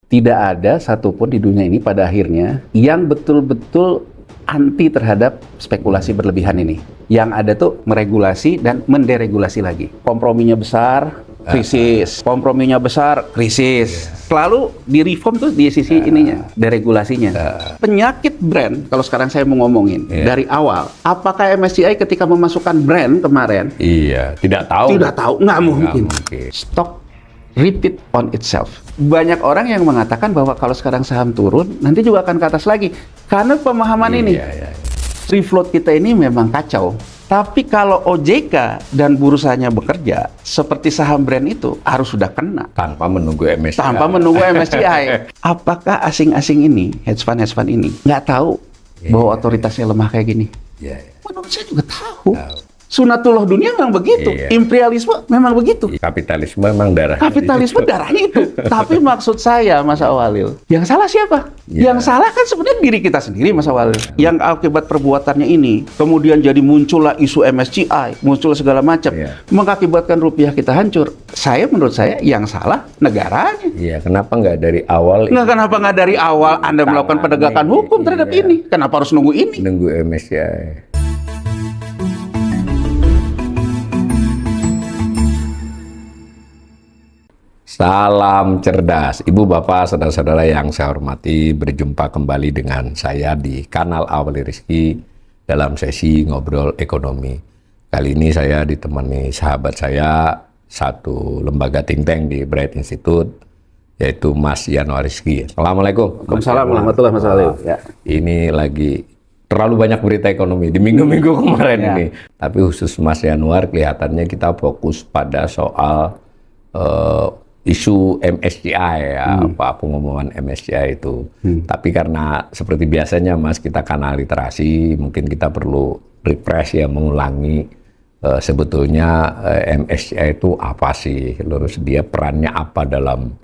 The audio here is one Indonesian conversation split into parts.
Tidak ada satupun di dunia ini pada akhirnya yang betul-betul anti terhadap spekulasi berlebihan ini. Yang ada tuh meregulasi dan menderegulasi lagi. Komprominya besar, krisis. Komprominya besar, krisis. Selalu di reform tuh di sisi ininya, deregulasinya. Penyakit brand, kalau sekarang saya mau ngomongin, dari awal, apakah MSCI ketika memasukkan brand kemarin? Iya, tidak tahu. Tidak tahu, nggak mungkin. Stock repeat on itself. Banyak orang yang mengatakan bahwa kalau sekarang saham turun, nanti juga akan ke atas lagi. Karena pemahaman ini. Free float kita ini memang kacau. Tapi kalau OJK dan bursanya bekerja, seperti saham brand itu harus sudah kena. Tanpa menunggu MSCI. Tanpa menunggu MSCI. Apakah asing-asing ini, hedge fund ini, nggak tahu bahwa otoritasnya lemah kayak gini? Menurut saya juga tahu. Sunatullah dunia memang begitu, imperialisme memang begitu. Kapitalisme memang darah. Kapitalisme darahnya itu. Tapi maksud saya, Mas Awalil, yang salah siapa? Yang salah kan sebenarnya diri kita sendiri, Mas Awalil. Yang akibat perbuatannya ini, kemudian jadi muncullah isu MSCI, muncul segala macam, mengakibatkan rupiah kita hancur. Menurut saya, yang salah negaranya. Iya, kenapa nggak dari awal? Kenapa nggak dari awal Anda melakukan penegakan hukum terhadap ini? Kenapa harus nunggu ini? Nunggu MSCI. Salam cerdas, Ibu Bapak, saudara-saudara yang saya hormati, berjumpa kembali dengan saya di kanal Awalil Rizky dalam sesi ngobrol ekonomi. Kali ini saya ditemani sahabat saya, satu lembaga think tank di Bright Institute, yaitu Mas Yanuar Rizky. Assalamualaikum. Waalaikumsalam warahmatullahi wabarakatuh. Ini lagi terlalu banyak berita ekonomi di minggu-minggu kemarin ini. Tapi khusus Mas Yanuar, kelihatannya kita fokus pada soal isu MSCI apa pengumuman MSCI itu. Tapi karena seperti biasanya Mas, kita kanal literasi, mungkin kita perlu refresh ya, mengulangi sebetulnya MSCI itu apa sih, terus dia perannya apa dalam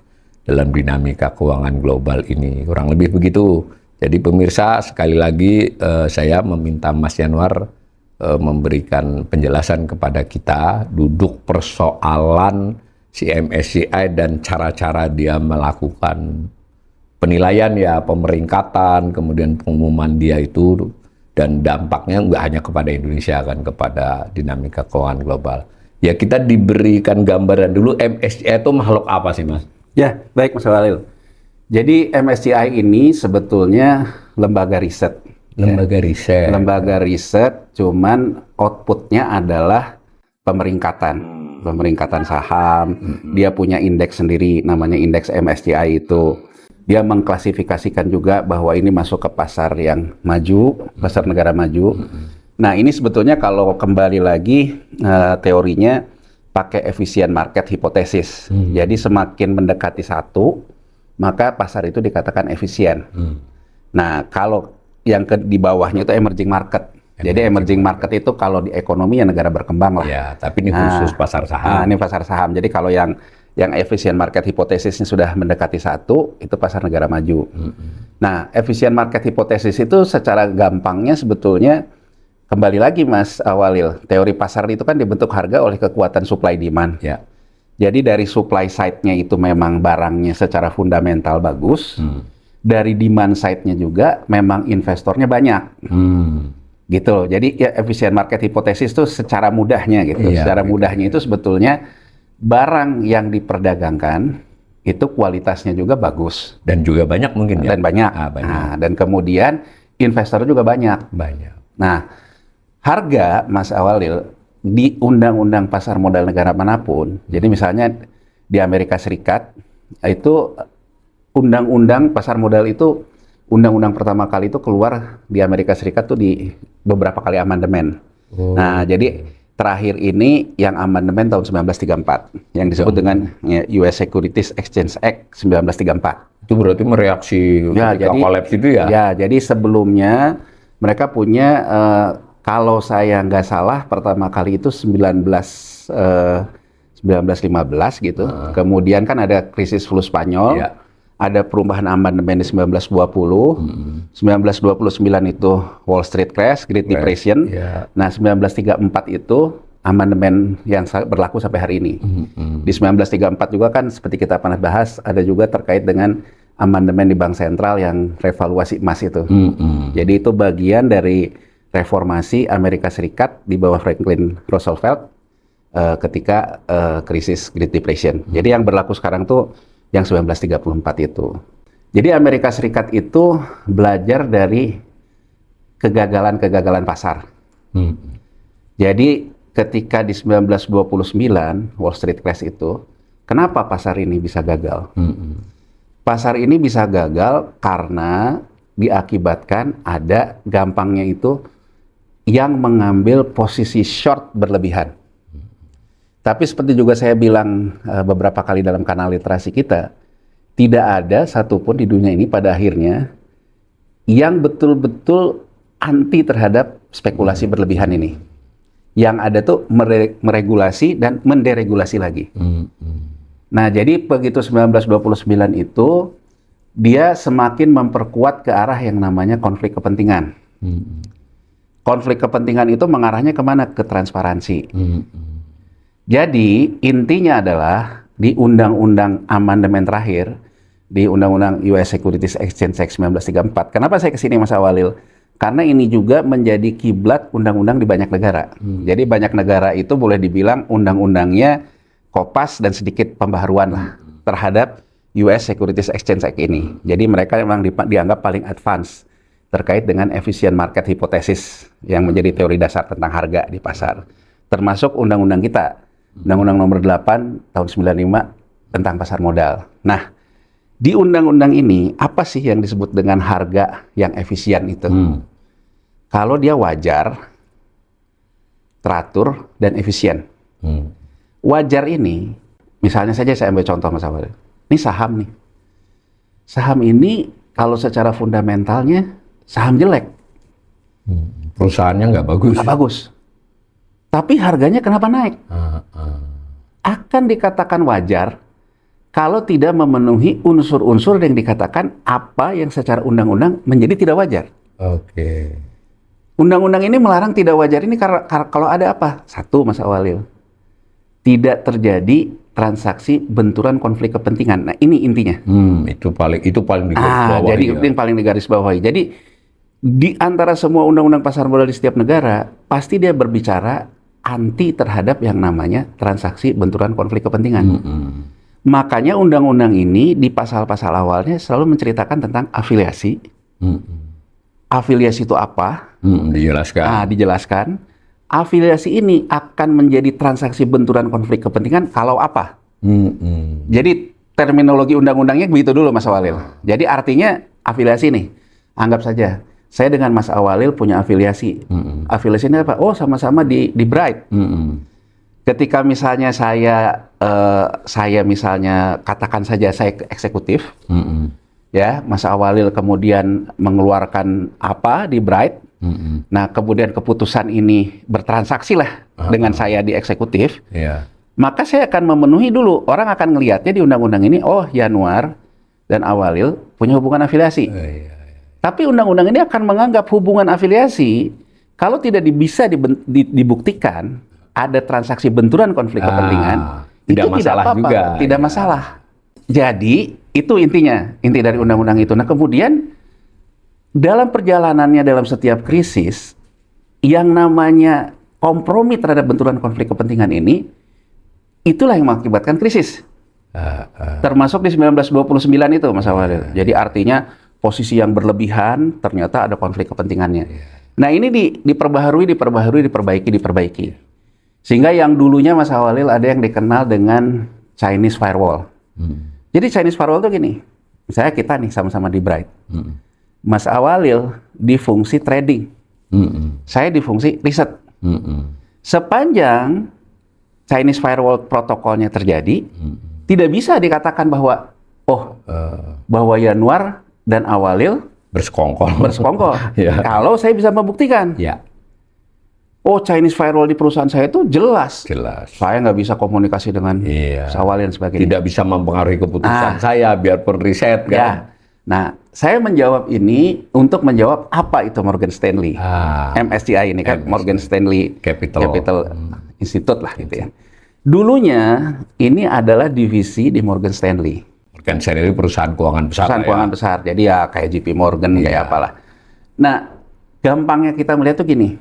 dinamika keuangan global ini, kurang lebih begitu. Jadi pemirsa, sekali lagi saya meminta Mas Yanuar memberikan penjelasan kepada kita duduk persoalan si MSCI dan cara-cara dia melakukan penilaian ya, pemeringkatan, kemudian pengumuman dia itu, dan dampaknya nggak hanya kepada Indonesia kan, kepada dinamika keuangan global. Ya, kita diberikan gambaran dulu MSCI itu makhluk apa sih, Mas? Ya, baik Mas Walil. Jadi MSCI ini sebetulnya lembaga riset. Lembaga riset, cuman outputnya adalah pemeringkatan saham. Dia punya indeks sendiri, namanya indeks MSCI itu. Dia mengklasifikasikan juga bahwa ini masuk ke pasar yang maju, pasar negara maju. Nah, ini sebetulnya kalau kembali lagi teorinya pakai efisien market hipotesis. Jadi semakin mendekati satu, maka pasar itu dikatakan efisien. Nah, kalau yang di bawahnya itu emerging market. Jadi emerging market itu kalau di ekonomi ya negara berkembang lah. Ya, tapi ini khusus pasar saham. Ini pasar saham. Jadi kalau yang efisien market hipotesisnya sudah mendekati satu, itu pasar negara maju. Nah, efisien market hipotesis itu secara gampangnya sebetulnya kembali lagi Mas Awalil, teori pasar itu kan dibentuk harga oleh kekuatan supply demand. Ya. Jadi dari supply side-nya itu memang barangnya secara fundamental bagus. Dari demand side-nya juga memang investornya banyak. Gitu. Jadi ya, efisien market hipotesis itu secara mudahnya gitu. Secara mudahnya itu sebetulnya barang yang diperdagangkan itu kualitasnya juga bagus dan juga banyak mungkin ya. Dan banyak. Dan kemudian investor juga banyak. Nah, harga Mas Awalil di undang-undang pasar modal negara manapun. Jadi misalnya di Amerika Serikat itu undang-undang pasar modal itu, undang-undang pertama kali itu keluar di Amerika Serikat tuh di beberapa kali amandemen. Nah, jadi terakhir ini yang amandemen tahun 1934 yang disebut dengan US Securities Exchange Act 1934. Itu berarti mereaksi kolaps itu ya? Ya, jadi sebelumnya mereka punya kalau saya nggak salah pertama kali itu 1915 gitu. Kemudian kan ada krisis flu Spanyol. Ada perubahan amandemen di 1920, 1929 itu Wall Street Crash, Great Depression. Nah, 1934 itu amandemen yang berlaku sampai hari ini. Di 1934 juga kan seperti kita pernah bahas, ada juga terkait dengan amandemen di Bank Sentral yang revaluasi emas itu. Jadi itu bagian dari reformasi Amerika Serikat di bawah Franklin Roosevelt ketika krisis Great Depression. Jadi yang berlaku sekarang tuh yang 1934 itu. Jadi Amerika Serikat itu belajar dari kegagalan-kegagalan pasar. Jadi ketika di 1929 Wall Street crash itu, kenapa pasar ini bisa gagal? Pasar ini bisa gagal karena diakibatkan ada gampangnya itu yang mengambil posisi short berlebihan. Tapi seperti juga saya bilang beberapa kali dalam kanal literasi kita, tidak ada satupun di dunia ini pada akhirnya yang betul-betul anti terhadap spekulasi berlebihan ini. Yang ada tuh meregulasi dan menderegulasi lagi. Nah, jadi begitu 1929 itu, dia semakin memperkuat ke arah yang namanya konflik kepentingan. Konflik kepentingan itu mengarahnya kemana? Ke transparansi. Jadi intinya adalah di Undang-Undang Amandemen terakhir, di Undang-Undang US Securities Exchange Act 1934. Kenapa saya kesini Mas Awalil? Karena ini juga menjadi kiblat undang-undang di banyak negara. Jadi banyak negara itu boleh dibilang undang-undangnya kopas dan sedikit pembaharuan lah terhadap US Securities Exchange Act ini. Jadi mereka memang dianggap paling advance terkait dengan efficient market hypothesis yang menjadi teori dasar tentang harga di pasar. Termasuk undang-undang kita. Undang-Undang Nomor 8 tahun 95 tentang pasar modal. Nah, di undang-undang ini apa sih yang disebut dengan harga yang efisien itu? Kalau dia wajar, teratur, dan efisien. Wajar ini, misalnya saja saya ambil contoh Mas Awal. Ini saham nih. Saham ini kalau secara fundamentalnya saham jelek. Perusahaannya nggak bagus. Nggak bagus. Tapi harganya kenapa naik? Akan dikatakan wajar kalau tidak memenuhi unsur-unsur yang dikatakan apa yang secara undang-undang menjadi tidak wajar. Undang-undang ini melarang tidak wajar ini karena kalau ada apa? Satu, Mas Awalil, tidak terjadi transaksi benturan konflik kepentingan. Nah, ini intinya. Itu paling digarisbawahi. Jadi itu yang paling digarisbawahi. Jadi di antara semua undang-undang pasar modal di setiap negara, pasti dia berbicara anti terhadap yang namanya transaksi benturan konflik kepentingan. Makanya undang-undang ini di pasal-pasal awalnya selalu menceritakan tentang afiliasi. Afiliasi itu apa? Dijelaskan. Dijelaskan. Afiliasi ini akan menjadi transaksi benturan konflik kepentingan kalau apa? Jadi terminologi undang-undangnya begitu dulu Mas Awalil. Jadi artinya afiliasi nih, anggap saja saya dengan Mas Awalil punya afiliasi. Afiliasi ini apa? Oh, sama-sama di Bright. Ketika misalnya saya misalnya katakan saja saya eksekutif, ya Mas Awalil kemudian mengeluarkan apa di Bright. Nah, kemudian keputusan ini bertransaksi lah dengan saya di eksekutif. Maka saya akan memenuhi dulu. Orang akan ngelihatnya di undang-undang ini, oh Yanuar dan Awalil punya hubungan afiliasi. Tapi undang-undang ini akan menganggap hubungan afiliasi kalau tidak bisa dibuktikan ada transaksi benturan konflik kepentingan, tidak masalah apa-apa, juga. Tidak masalah. Jadi itu inti dari undang-undang itu. Nah, kemudian dalam perjalanannya dalam setiap krisis yang namanya kompromi terhadap benturan konflik kepentingan ini, itulah yang mengakibatkan krisis. Termasuk di 1929 itu Mas Awalil. Jadi artinya posisi yang berlebihan ternyata ada konflik kepentingannya. Nah, ini diperbaiki. Sehingga yang dulunya Mas Awalil ada yang dikenal dengan Chinese firewall. Jadi Chinese firewall itu gini. Misalnya kita nih sama-sama di Bright. Mas Awalil di fungsi trading. Saya di fungsi riset. Sepanjang Chinese firewall protokolnya terjadi, tidak bisa dikatakan bahwa bahwa Yanuar dan Awalil bersekongkol. Kalau saya bisa membuktikan. Oh, Chinese firewall di perusahaan saya itu jelas. Saya nggak bisa komunikasi dengan Awalil dan sebagainya. Tidak bisa mempengaruhi keputusan saya, biarpun riset kan. Nah, saya menjawab ini untuk menjawab apa itu Morgan Stanley. MSCI ini kan Morgan Stanley Capital Institute lah gitu ya. Dulunya ini adalah divisi di Morgan Stanley. Morgan Stanley perusahaan keuangan besar. Perusahaan keuangan besar. Jadi ya kayak JP Morgan kayak apalah. Nah, gampangnya kita melihat tuh gini.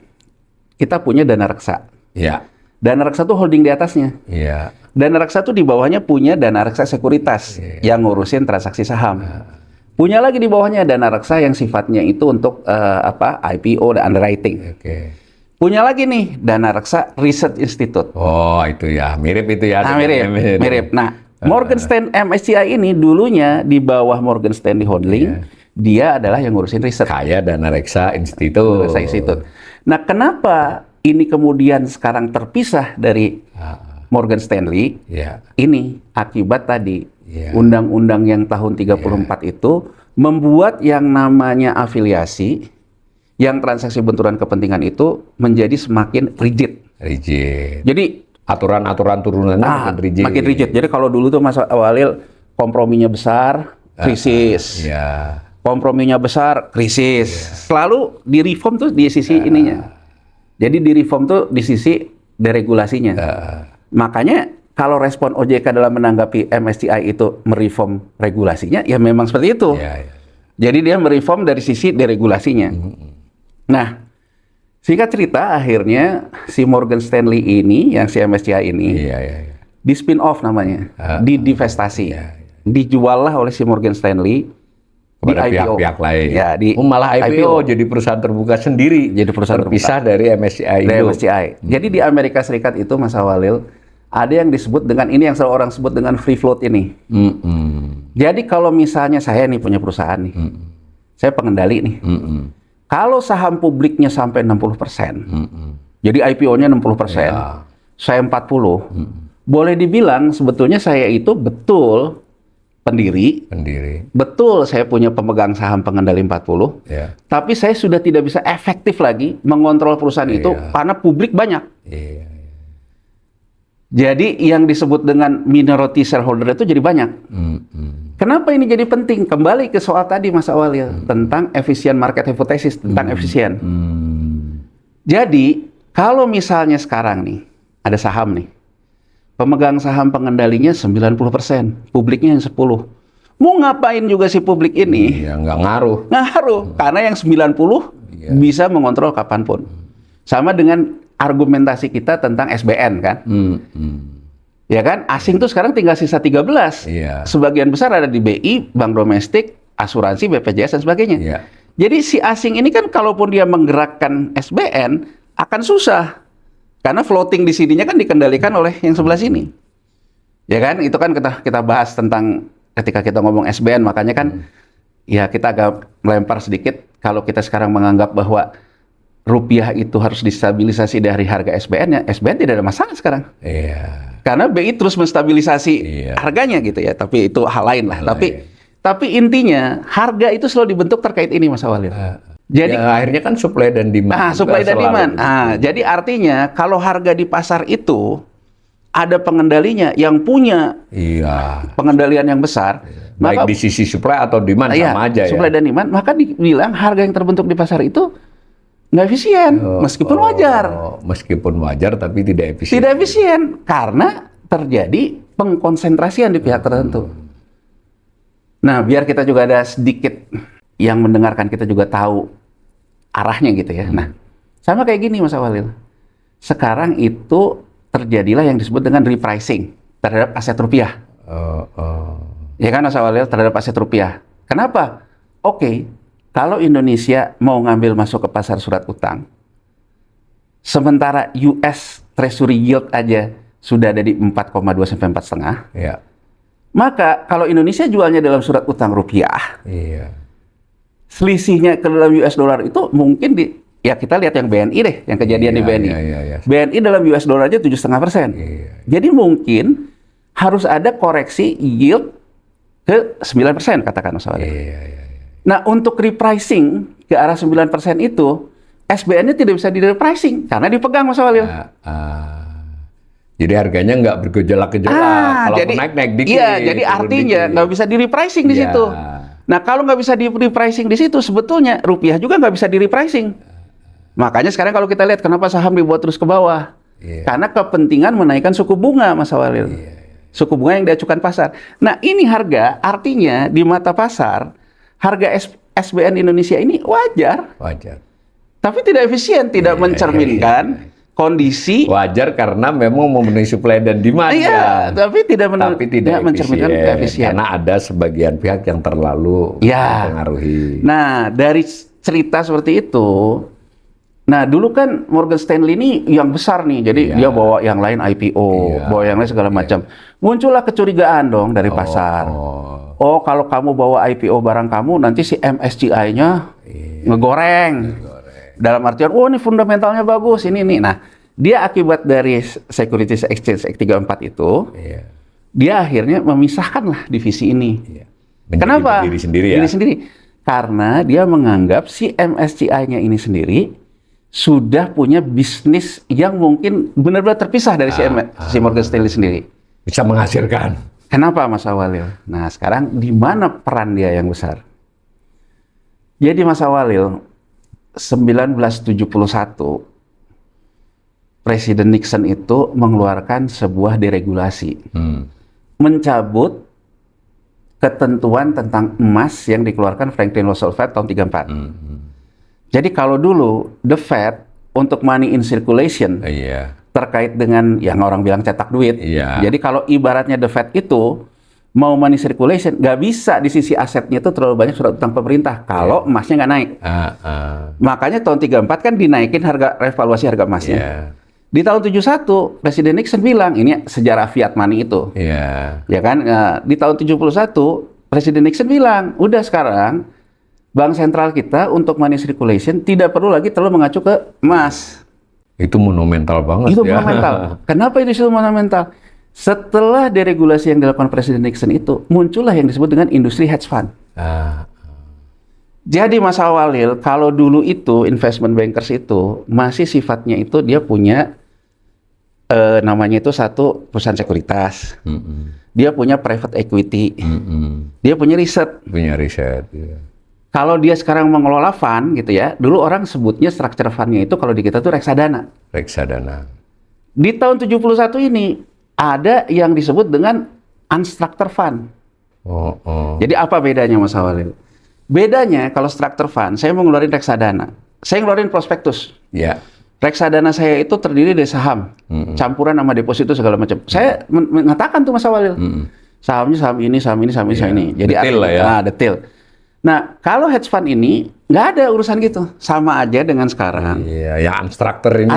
Kita punya dana reksa. Iya. Dana reksa tuh holding di atasnya. Iya. Dana reksa tuh di bawahnya punya dana reksa sekuritas yang ngurusin transaksi saham. Punya lagi di bawahnya dana reksa yang sifatnya itu untuk IPO dan underwriting. Punya lagi nih dana reksa Research Institute. Oh, itu ya. Mirip itu ya. Nah, mirip. Nah, Morgan Stanley MSCI ini dulunya di bawah Morgan Stanley Holding, dia adalah yang ngurusin riset. Kayak dana reksa Institute. Nah, kenapa ini kemudian sekarang terpisah dari Morgan Stanley? Ini akibat tadi undang-undang yang tahun 34 itu membuat yang namanya afiliasi, yang transaksi benturan kepentingan itu menjadi semakin rigid. Jadi aturan-aturan turunannya makin rigid. Jadi kalau dulu tuh Mas Walil komprominya besar, krisis. Komprominya besar, krisis. Selalu di reform tuh di sisi ininya. Jadi di reform tuh di sisi deregulasinya. Makanya kalau respon OJK dalam menanggapi MSCI itu mereform regulasinya, ya memang seperti itu. Jadi dia mereform dari sisi deregulasinya. Nah, singkat cerita, akhirnya si Morgan Stanley ini, yang si MSCI ini, di spin off namanya, divestasi, dijual lah oleh si Morgan Stanley kepada pihak-pihak lain. Ya, malah IPO jadi perusahaan terbuka sendiri, jadi perusahaan terpisah dari MSCI. Jadi di Amerika Serikat itu, Mas Walil, ada yang disebut dengan ini yang selalu orang sebut dengan free float ini. Jadi kalau misalnya saya nih punya perusahaan nih, saya pengendali nih. Kalau saham publiknya sampai 60%, jadi IPO-nya 60%, saya 40%, boleh dibilang sebetulnya saya itu betul pendiri, betul saya punya pemegang saham pengendali 40%, tapi saya sudah tidak bisa efektif lagi mengontrol perusahaan itu karena publik banyak. Jadi yang disebut dengan minority shareholder itu jadi banyak. Kenapa ini jadi penting? Kembali ke soal tadi Mas Awalil tentang efisien market hypothesis, tentang efisien. Jadi kalau misalnya sekarang nih ada saham nih, pemegang saham pengendalinya 90%, publiknya yang 10%. Mau ngapain juga si publik ini? Ya nggak ngaruh. Karena yang 90% bisa mengontrol kapanpun. Sama dengan argumentasi kita tentang SBN kan. Ya kan, asing tuh sekarang tinggal sisa 13. Sebagian besar ada di BI, bank domestik, asuransi, BPJS dan sebagainya. Jadi si asing ini kan kalaupun dia menggerakkan SBN akan susah. Karena floating di sininya kan dikendalikan oleh yang sebelah sini. Ya kan, itu kan kita bahas tentang ketika kita ngomong SBN, makanya kan ya kita agak melempar sedikit kalau kita sekarang menganggap bahwa rupiah itu harus distabilisasi dari harga SBN-nya, SBN tidak ada masalah sekarang. Karena BI terus menstabilisasi harganya gitu ya, tapi itu hal lain lah. Tapi intinya harga itu selalu dibentuk terkait ini Mas Walil. Jadi ya, akhirnya kan supply dan demand. Supply dan demand. Jadi artinya kalau harga di pasar itu ada pengendalinya yang punya pengendalian yang besar, baik di sisi supply atau demand sama aja supply dan demand, maka dibilang harga yang terbentuk di pasar itu nggak efisien, meskipun wajar. Meskipun wajar, tapi tidak efisien. Tidak efisien, karena terjadi pengkonsentrasian di pihak tertentu. Nah, biar kita juga ada sedikit yang mendengarkan, kita juga tahu arahnya gitu ya. Nah, sama kayak gini Mas Walil. Sekarang itu terjadilah yang disebut dengan repricing terhadap aset rupiah. Ya kan Mas Walil, terhadap aset rupiah. Kenapa? Kalau Indonesia mau ngambil masuk ke pasar surat utang, sementara US Treasury Yield aja sudah ada di 4,2 sampai 4,5, maka kalau Indonesia jualnya dalam surat utang rupiah, selisihnya ke dalam US dollar itu mungkin ya kita lihat yang BNI deh, yang kejadian di BNI. BNI dalam US dollar aja 7,5%. Jadi mungkin harus ada koreksi yield ke 9% katakan Mas Walil. Nah, untuk repricing ke arah 9% itu, SBN-nya tidak bisa di-repricing karena dipegang Mas Walil. Jadi harganya nggak bergejolak-gejolak. Kalau naik dikit. Iya, jadi artinya nggak bisa di-repricing di situ. Nah, kalau nggak bisa di-repricing di situ, sebetulnya rupiah juga nggak bisa di-repricing. Makanya sekarang kalau kita lihat kenapa saham dibuat terus ke bawah. Karena kepentingan menaikkan suku bunga Mas Walil. suku bunga yang diajukan pasar. Nah, ini harga artinya di mata pasar harga SBN Indonesia ini wajar. Wajar. Tapi tidak efisien, tidak mencerminkan kondisi. Wajar karena memang memenuhi supply dan demand. Iya, tapi tidak mencerminkan efisien. Karena ada sebagian pihak yang terlalu mempengaruhi. Nah, dari cerita seperti itu, nah dulu kan Morgan Stanley ini yang besar nih, jadi dia bawa yang lain IPO, bawa yang lain segala macam. Muncullah kecurigaan dong dari pasar. Oh, kalau kamu bawa IPO barang kamu, nanti si MSCI-nya ngegoreng. Dalam artian, oh ini fundamentalnya bagus, ini. Nah, dia akibat dari Securities Exchange Act 34 itu, dia akhirnya memisahkanlah divisi ini. Kenapa? Diri sendiri ya? Diri sendiri. Karena dia menganggap si MSCI-nya ini sendiri sudah punya bisnis yang mungkin benar-benar terpisah dari si Morgan Stanley sendiri. Bisa menghasilkan. Kenapa Mas Awalil? Nah, sekarang di mana peran dia yang besar? Jadi Mas Awalil, 1971 Presiden Nixon itu mengeluarkan sebuah deregulasi, mencabut ketentuan tentang emas yang dikeluarkan Franklin Roosevelt tahun 34. Jadi kalau dulu the Fed untuk money in circulation terkait dengan yang orang bilang cetak duit, jadi kalau ibaratnya the Fed itu mau money circulation, nggak bisa di sisi asetnya itu terlalu banyak surat utang pemerintah kalau emasnya nggak naik. Makanya tahun 34 kan dinaikin harga revaluasi harga emasnya. Di tahun 71 Presiden Nixon bilang ini sejarah fiat money itu. Ya kan? Di tahun 71 Presiden Nixon bilang, udah sekarang bank sentral kita untuk money circulation tidak perlu lagi terlalu mengacu ke emas. Itu monumental banget. Itu monumental. Kenapa itu monumental? Setelah deregulasi yang dilakukan Presiden Nixon itu, muncullah yang disebut dengan industri hedge fund. Jadi Mas Awalil, kalau dulu itu investment bankers itu masih sifatnya itu dia punya namanya itu satu perusahaan sekuritas, dia punya private equity, dia punya riset. Kalau dia sekarang mengelola fund gitu ya, dulu orang sebutnya structure fund-nya itu kalau di kita tuh reksadana. Di tahun 71 ini ada yang disebut dengan unstructured fund. Jadi apa bedanya Mas Awalil? Bedanya kalau structured fund, saya mau ngeluarin reksadana. Saya ngeluarin prospektus. Reksadana saya itu terdiri dari saham, campuran sama deposito segala macam. Saya mengatakan tuh Mas Awalil, sahamnya saham ini, saham ini, saham ini, saham ini. Jadi detail lah ya. Detail. Nah, kalau hedge fund ini nggak ada urusan gitu, sama aja dengan sekarang. Yang unstructured ini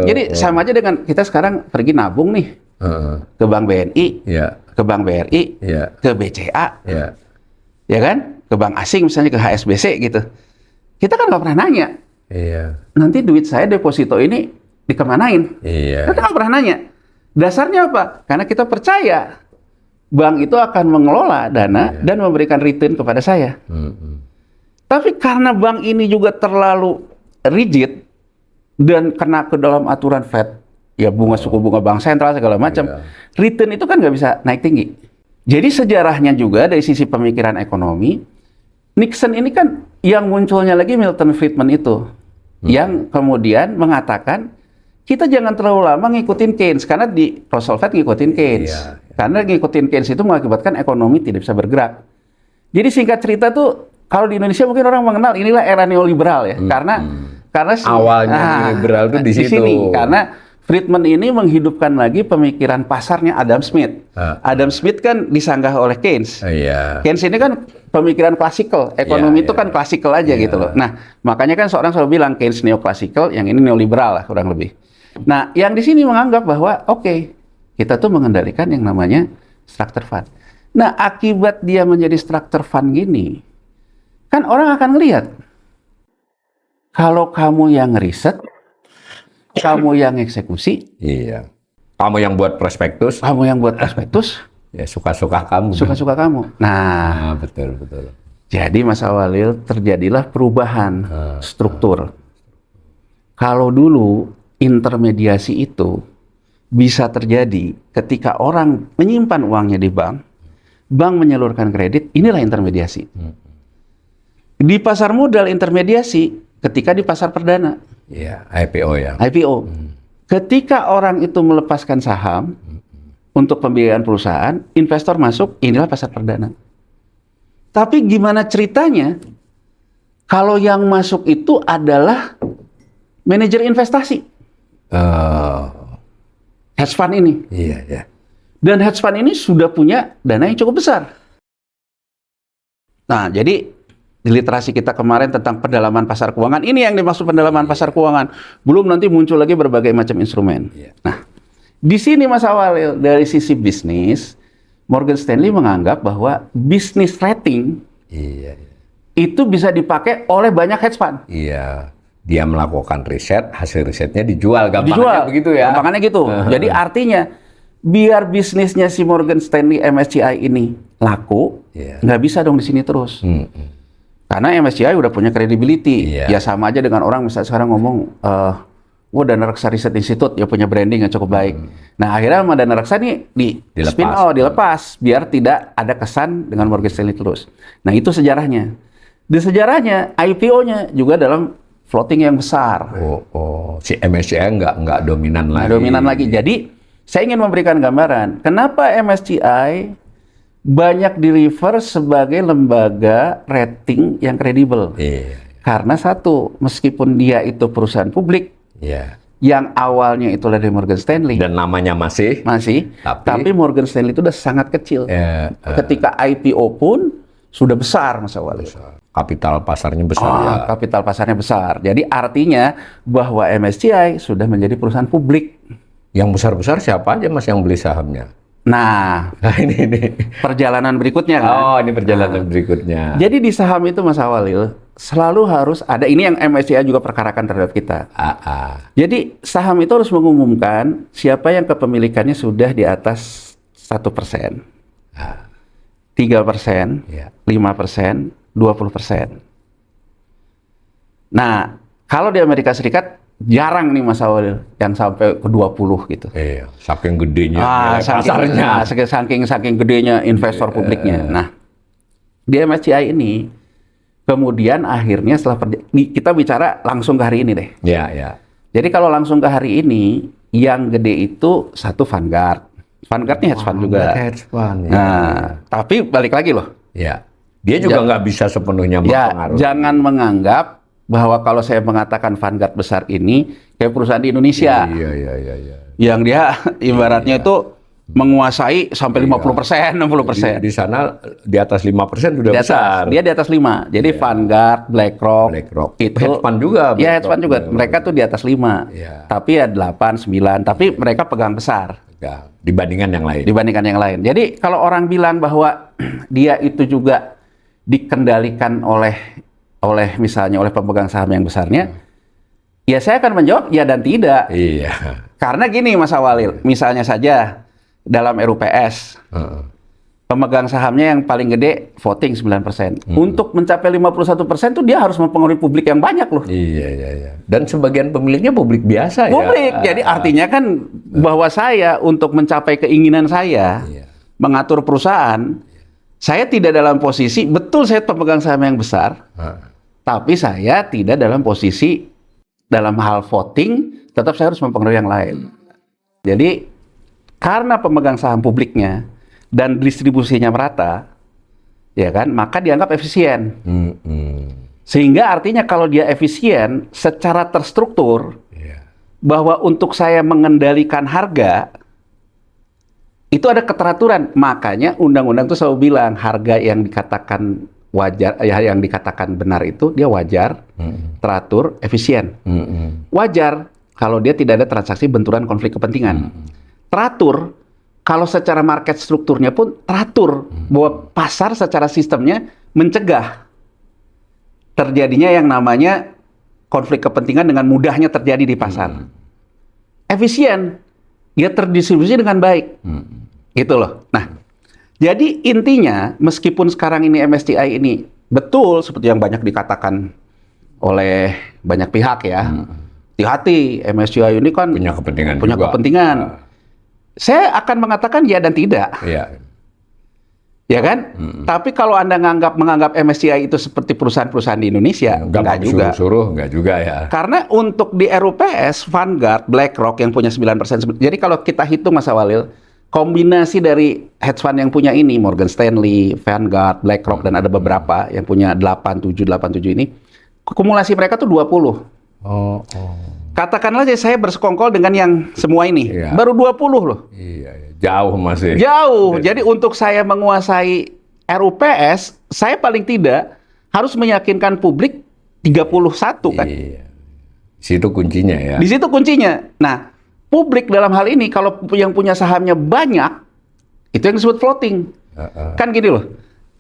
Jadi sama aja dengan kita sekarang pergi nabung nih. Ke Bank BNI, ke Bank BRI, ke BCA, ya kan? Ke bank asing misalnya ke HSBC gitu. Kita kan nggak pernah nanya. Nanti duit saya deposito ini dikemanain? Kita nggak pernah nanya. Dasarnya apa? Karena kita percaya bank itu akan mengelola dana dan memberikan return kepada saya. Tapi karena bank ini juga terlalu rigid dan kena ke dalam aturan Fed, ya bunga suku bunga bank sentral segala macam, return itu kan nggak bisa naik tinggi. Jadi sejarahnya juga dari sisi pemikiran ekonomi, Nixon ini kan yang munculnya lagi Milton Friedman itu, yang kemudian mengatakan kita jangan terlalu lama ngikutin Keynes, karena di Roosevelt ngikutin Keynes. Karena ngikutin Keynes itu mengakibatkan ekonomi tidak bisa bergerak. Jadi singkat cerita tuh, kalau di Indonesia mungkin orang mengenal inilah era neoliberal ya, karena awalnya neoliberal itu di situ. Karena Friedman ini menghidupkan lagi pemikiran pasarnya Adam Smith. Adam Smith kan disanggah oleh Keynes. Keynes ini kan pemikiran klasikal, ekonomi itu kan klasikal aja gitu loh. Nah, makanya kan seorang selalu bilang Keynes neoklasikal, yang ini neoliberal lah kurang lebih. Nah, yang di sini menganggap bahwa kita tuh mengendalikan yang namanya structured fund. Nah, akibat dia menjadi structured fund gini, kan orang akan ngelihat kalau kamu yang riset, kamu yang eksekusi, kamu yang buat prospektus, ya suka-suka kamu. Suka-suka kamu. Nah, betul. Jadi Mas Awalil, terjadilah perubahan struktur. Kalau dulu intermediasi itu bisa terjadi ketika orang menyimpan uangnya di bank, bank menyalurkan kredit, inilah intermediasi. Di pasar modal intermediasi ketika di pasar perdana. IPO. Ketika orang itu melepaskan saham, untuk pembiayaan perusahaan, investor masuk, inilah pasar perdana. Tapi gimana ceritanya kalau yang masuk itu adalah manajer investasi? Hedge fund ini. Iya, iya. Dan hedge fund ini sudah punya dana yang cukup besar. Nah, jadi di literasi kita kemarin tentang pendalaman pasar keuangan, ini yang dimaksud pendalaman pasar keuangan. Belum nanti muncul lagi berbagai macam instrumen. Nah, di sini Mas Awalil, dari sisi bisnis, Morgan Stanley menganggap bahwa bisnis rating itu bisa dipakai oleh banyak hedge fund. Iya. Dia melakukan riset, hasil risetnya dijual, gampangnya begitu ya. Gampangnya gitu. Jadi artinya, biar bisnisnya si Morgan Stanley MSCI ini laku, nggak bisa dong di sini terus. Karena MSCI udah punya credibility. Ya sama aja dengan orang misalnya sekarang ngomong, Dana Reksa Research Institute ya punya branding yang cukup baik. Nah akhirnya sama Dana Reksa ini dilepas, biar tidak ada kesan dengan Morgan Stanley terus. Nah itu sejarahnya. Di sejarahnya IPO-nya juga dalam floating yang besar. Si MSCI nggak dominan lagi. Dominan lagi. Jadi saya ingin memberikan gambaran kenapa MSCI banyak di-refer sebagai lembaga rating yang kredibel. Karena satu, meskipun dia itu perusahaan publik, yang awalnya itu dari Morgan Stanley. Dan namanya masih. Tapi Morgan Stanley itu udah sangat kecil. Ketika IPO pun sudah besar, Mas Awalil. Kapital pasarnya besar. Kapital pasarnya besar. Jadi artinya bahwa MSCI sudah menjadi perusahaan publik. Yang besar-besar siapa aja Mas yang beli sahamnya? Nah, ini perjalanan berikutnya kan? Ini perjalanan berikutnya. Jadi di saham itu Mas Awalil selalu harus ada, ini yang MSCI juga perkarakan terhadap kita. Jadi saham itu harus mengumumkan siapa yang kepemilikannya sudah di atas 1%, 3%, 5%, 20%. Nah, kalau di Amerika Serikat jarang nih Mas Awalil yang sampai ke 20 gitu. Saking gedenya pasarnya. Saking gedenya investor publiknya. Nah, di MSCI ini kemudian akhirnya setelah kita bicara langsung ke hari ini deh. Jadi kalau langsung ke hari ini yang gede itu satu Vanguard. Vanguard nih hedge fund juga. Tapi balik lagi loh. Dia juga nggak bisa sepenuhnya mempengaruhi. Jangan menganggap bahwa kalau saya mengatakan Vanguard besar ini kayak perusahaan di Indonesia. Yang dia ibaratnya itu menguasai sampai 50%, 60%. Di sana di atas 5% sudah besar. Dia di atas 5. Jadi Vanguard, BlackRock itu hedge fund juga. Hedge fund juga. Mereka tuh di atas 5. Tapi ya 8, 9. Tapi mereka pegang besar. Dibandingkan yang lain. Jadi kalau orang bilang bahwa dia itu juga dikendalikan oleh misalnya oleh pemegang saham yang besarnya, ya saya akan menjawab ya dan tidak. Karena gini Mas Awalil, misalnya saja dalam RUPS, pemegang sahamnya yang paling gede voting 9%. Untuk mencapai 51% itu dia harus mempengaruhi publik yang banyak loh. Dan sebagian pemiliknya publik biasa ya. Jadi artinya kan bahwa saya untuk mencapai keinginan saya mengatur perusahaan, saya tidak dalam posisi, betul saya pemegang saham yang besar, tapi saya tidak dalam posisi dalam hal voting, tetap saya harus mempengaruhi yang lain. Jadi, karena pemegang saham publiknya dan distribusinya merata, ya kan, maka dianggap efisien. Sehingga artinya kalau dia efisien, secara terstruktur, bahwa untuk saya mengendalikan harga, itu ada keteraturan. Makanya undang-undang itu selalu bilang harga yang dikatakan wajar, yang dikatakan benar itu dia wajar, teratur, efisien. Wajar kalau dia tidak ada transaksi benturan konflik kepentingan. Teratur kalau secara market strukturnya pun teratur, bahwa pasar secara sistemnya mencegah terjadinya yang namanya konflik kepentingan dengan mudahnya terjadi di pasar. Efisien, dia terdistribusi dengan baik. Gitu loh. Nah, jadi intinya, meskipun sekarang ini MSCI ini betul seperti yang banyak dikatakan oleh banyak pihak ya, hati-hati MSCI ini kan punya kepentingan. Saya akan mengatakan ya dan tidak. Ya kan? Tapi kalau Anda menganggap MSCI itu seperti perusahaan-perusahaan di Indonesia, enggak juga. Enggak juga ya. Karena untuk di RUPS, Vanguard, BlackRock yang punya 9%. Jadi kalau kita hitung Mas Awalil, kombinasi dari hedge fund yang punya ini, Morgan Stanley, Vanguard, BlackRock, dan ada beberapa yang punya 87 ini, kumulasi mereka tuh 20. Katakanlah saya bersekongkol dengan yang semua ini, baru 20 loh. Iya, jauh masih. Jauh. Jadi untuk saya menguasai RUPS, saya paling tidak harus meyakinkan publik 31 kan. Iya. Di situ kuncinya ya. Di situ kuncinya. Nah, publik dalam hal ini kalau yang punya sahamnya banyak, itu yang disebut floating. Kan gini loh.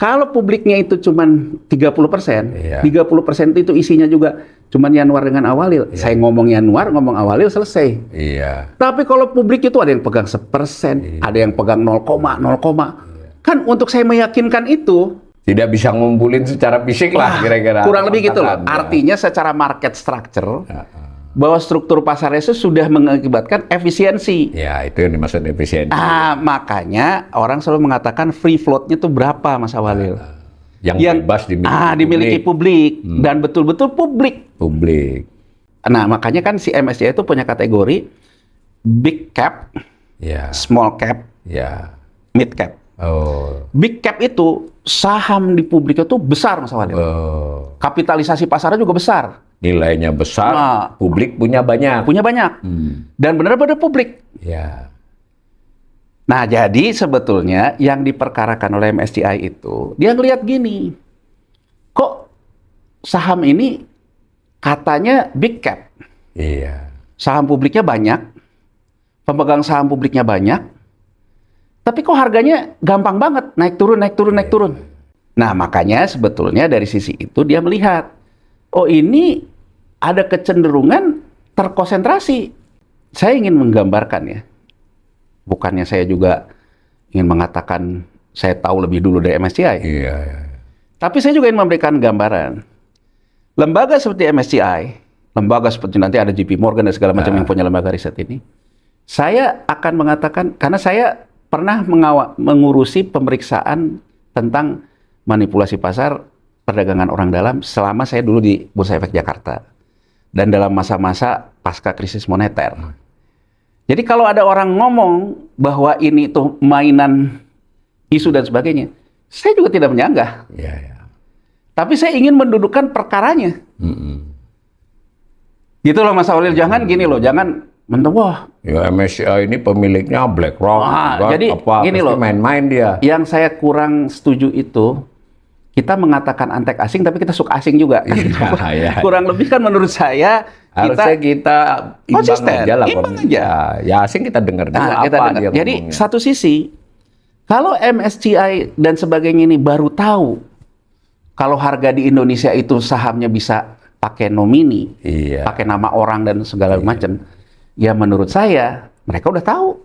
Kalau publiknya itu cuman 30%, 30% itu isinya juga cuman Yanuar dengan Awalil. Saya ngomong Yanuar, ngomong Awalil, selesai. Iya. Tapi kalau publik itu ada yang pegang 1%, ada yang pegang 0, kan untuk saya meyakinkan itu tidak bisa ngumpulin secara fisik lah kira-kira. Kurang lebih gitu loh. Artinya secara market structure, bahwa struktur pasarnya itu sudah mengakibatkan efisiensi. Ya, itu yang dimaksud efisiensi. Makanya orang selalu mengatakan free float-nya itu berapa, Mas Awalil? Yang bebas dimiliki publik. Dan betul-betul publik. Nah, makanya kan si MSCI itu punya kategori big cap, small cap, mid cap. Big cap itu saham di publik itu besar, Mas Awalil. Kapitalisasi pasarnya juga besar. Nilainya besar, publik punya banyak. Dan benar-benar publik. Nah, jadi sebetulnya yang diperkarakan oleh MSCI itu, dia ngelihat gini, kok saham ini katanya big cap. Saham publiknya banyak, pemegang saham publiknya banyak, tapi kok harganya gampang banget, naik turun. Nah, makanya sebetulnya dari sisi itu dia melihat, oh ini ada kecenderungan terkonsentrasi. Saya ingin menggambarkan ya, bukannya saya juga ingin mengatakan saya tahu lebih dulu dari MSCI. Tapi saya juga ingin memberikan gambaran. Lembaga seperti MSCI, lembaga seperti nanti ada JP Morgan dan segala macam yang punya lembaga riset ini, saya akan mengatakan, karena saya pernah mengurusi pemeriksaan tentang manipulasi pasar perdagangan orang dalam selama saya dulu di Bursa Efek Jakarta dan dalam masa-masa pasca krisis moneter. Jadi kalau ada orang ngomong bahwa ini tuh mainan isu dan sebagainya, saya juga tidak menyanggah. Tapi saya ingin mendudukkan perkaranya. Gitu loh, Mas Awalil. Jangan gini loh, jangan wah. Ya, MSCI ini pemiliknya BlackRock. Jadi gini loh, main-main dia. Yang saya kurang setuju itu, kita mengatakan antek asing, tapi kita suka asing juga. Kurang lebih kan menurut saya, harusnya kita konsisten, imbang aja. Ya asing kita dengar juga dia jadi ngomongnya. Satu sisi, kalau MSCI dan sebagainya ini baru tahu kalau harga di Indonesia itu sahamnya bisa pakai nomini, pakai nama orang dan segala macam, ya menurut saya mereka udah tahu.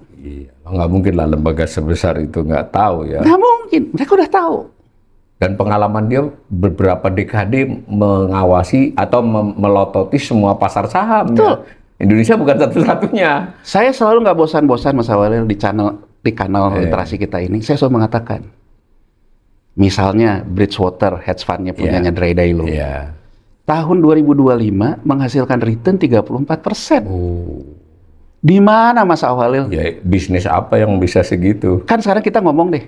Nggak mungkin lah lembaga sebesar itu nggak tahu ya. Nggak mungkin, mereka udah tahu. Dan pengalaman dia beberapa dekade mengawasi atau melototi semua pasar saham. Betul. Ya. Indonesia bukan satu-satunya. Saya selalu nggak bosan-bosan, Mas Awalil, di kanal literasi kita ini. Saya selalu mengatakan, misalnya Bridgewater hedge fund-nya punyanya Ray Dalio. Tahun 2025 menghasilkan return 34%. Di mana, Mas Awalil? Ya, bisnis apa yang bisa segitu? Kan sekarang kita ngomong deh,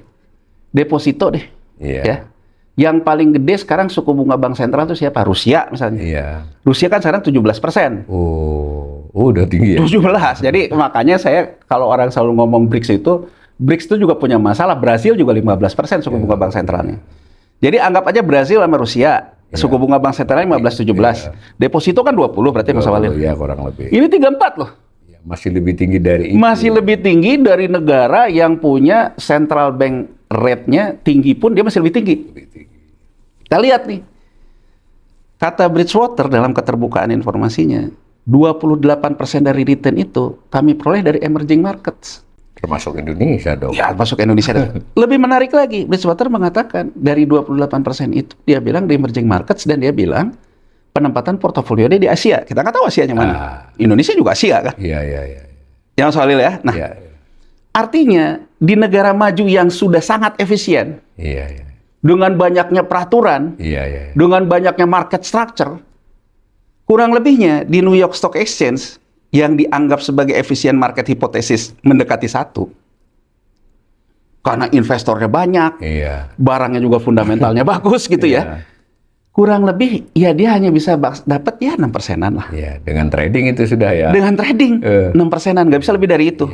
deposito deh. Ya. Yang paling gede sekarang suku bunga bank sentral itu siapa? Rusia misalnya. Rusia kan sekarang 17%. Udah tinggi ya? 17. Jadi makanya saya kalau orang selalu ngomong BRICS itu juga punya masalah. Brasil juga 15% suku bunga bank sentralnya. Jadi anggap aja Brasil sama Rusia, suku bunga bank sentralnya 15-17. Deposito kan 20 berarti, Mas Awalil. Iya, kurang lebih. Ini 34 loh. Masih lebih tinggi dari itu. Masih lebih tinggi dari negara yang punya central bank rate-nya tinggi pun dia masih lebih tinggi. Kita lihat nih. Kata Bridgewater dalam keterbukaan informasinya, 28% dari return itu kami peroleh dari emerging markets. Termasuk Indonesia dong. Ya, termasuk Indonesia. Lebih menarik lagi, Bridgewater mengatakan dari 28% itu dia bilang di emerging markets dan dia bilang penempatan portofolio dia di Asia. Kita nggak tahu Asianya mana. Indonesia juga Asia kan? Iya. Yang soalnya ya. Nah, artinya di negara maju yang sudah sangat efisien, dengan banyaknya peraturan, dengan banyaknya market structure, kurang lebihnya di New York Stock Exchange yang dianggap sebagai efisien market hipotesis mendekati 1, karena investornya banyak, barangnya juga fundamentalnya bagus gitu ya. Kurang lebih ya dia hanya bisa dapat ya 6%-an lah. Iya, dengan trading itu sudah ya. Dengan trading 6%-an, nggak bisa lebih dari itu.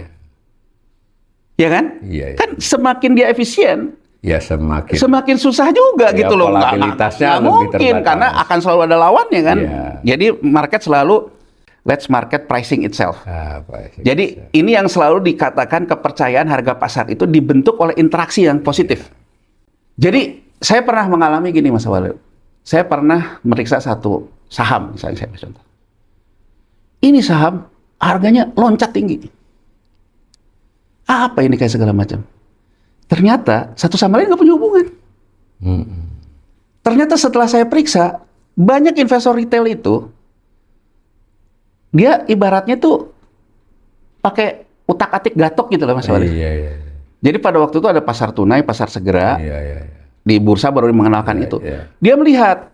Ya kan? Iya. Kan semakin dia efisien, ya semakin susah juga gitu loh. Volatilitasnya nggak mungkin karena akan selalu ada lawannya kan. Jadi market selalu let's market pricing itself. Jadi ini yang selalu dikatakan kepercayaan harga pasar itu dibentuk oleh interaksi yang positif. Jadi saya pernah mengalami gini Mas Walid. Saya pernah meriksa satu saham, misalnya saya contoh. Ini saham harganya loncat tinggi. Apa ini kayak segala macam? Ternyata satu sama lain nggak punya hubungan. Ternyata setelah saya periksa, banyak investor retail itu, dia ibaratnya tuh pakai utak-atik gatok gitu loh Mas Walid. Jadi pada waktu itu ada pasar tunai, pasar segera. Di bursa baru mengenalkan itu. Dia melihat,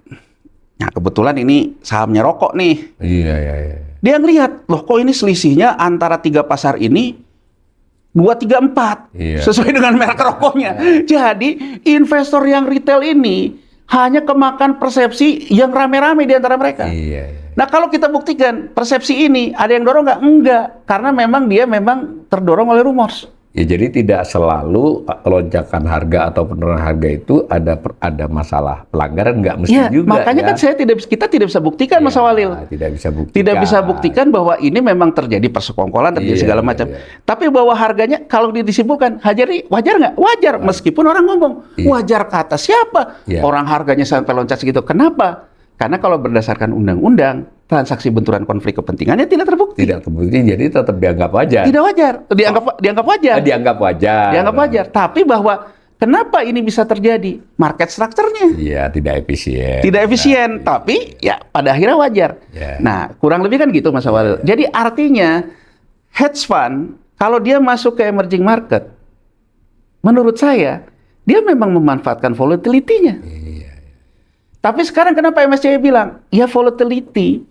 nah kebetulan ini sahamnya rokok nih. Dia ngelihat, loh kok ini selisihnya antara 3 pasar ini 2, 3, 4 sesuai dengan merek rokoknya. Jadi investor yang retail ini hanya kemakan persepsi yang rame-rame di antara mereka. Nah kalau kita buktikan persepsi ini ada yang dorong nggak? Enggak, karena memang dia memang terdorong oleh rumors. Ya, jadi tidak selalu lonjakan harga atau penurunan harga itu ada masalah pelanggaran, nggak mesti juga. Makanya kan kita tidak bisa buktikan Mas Walil. Tidak bisa buktikan bahwa ini memang terjadi persekongkolan, terjadi segala macam. Tapi bahwa harganya kalau disimpulkan wajar nggak? Wajar, meskipun orang ngomong wajar kata siapa? Orang harganya sampai loncat segitu. Kenapa? Karena kalau berdasarkan undang-undang, transaksi benturan konflik kepentingannya tidak terbukti. Tidak terbukti, jadi tetap dianggap wajar. Tidak wajar, dianggap wajar. Dianggap wajar. Dianggap wajar. Tapi bahwa kenapa ini bisa terjadi? Market structure-nya. Iya, tidak efisien. Tidak efisien, tapi ya pada akhirnya wajar. Nah, kurang lebih kan gitu Mas Walil. Jadi artinya hedge fund kalau dia masuk ke emerging market, menurut saya dia memang memanfaatkan volatility-nya. Tapi sekarang kenapa MSCI bilang, ya volatility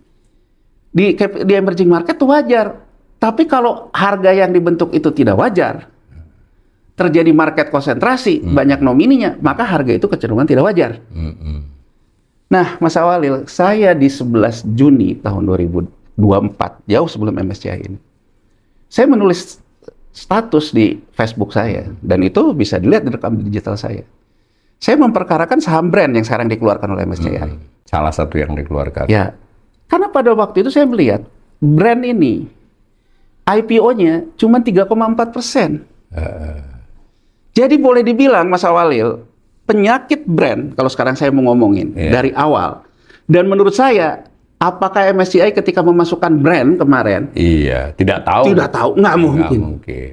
di emerging market itu wajar. Tapi kalau harga yang dibentuk itu tidak wajar, terjadi market konsentrasi, banyak nomininya, maka harga itu kecenderungan tidak wajar. Nah, Mas Walil, saya di 11 Juni tahun 2024, jauh sebelum MSCI ini, saya menulis status di Facebook saya, dan itu bisa dilihat di rekam digital saya. Saya memperkarakan saham brand yang sekarang dikeluarkan oleh MSCI. Salah satu yang dikeluarkan. Ya, karena pada waktu itu saya melihat brand ini IPO-nya cuma 3,4%. Jadi boleh dibilang Mas Walil, penyakit brand, kalau sekarang saya mau ngomongin dari awal. Dan menurut saya, apakah MSCI ketika memasukkan brand kemarin? Tidak tahu. Tidak tahu, nggak mungkin.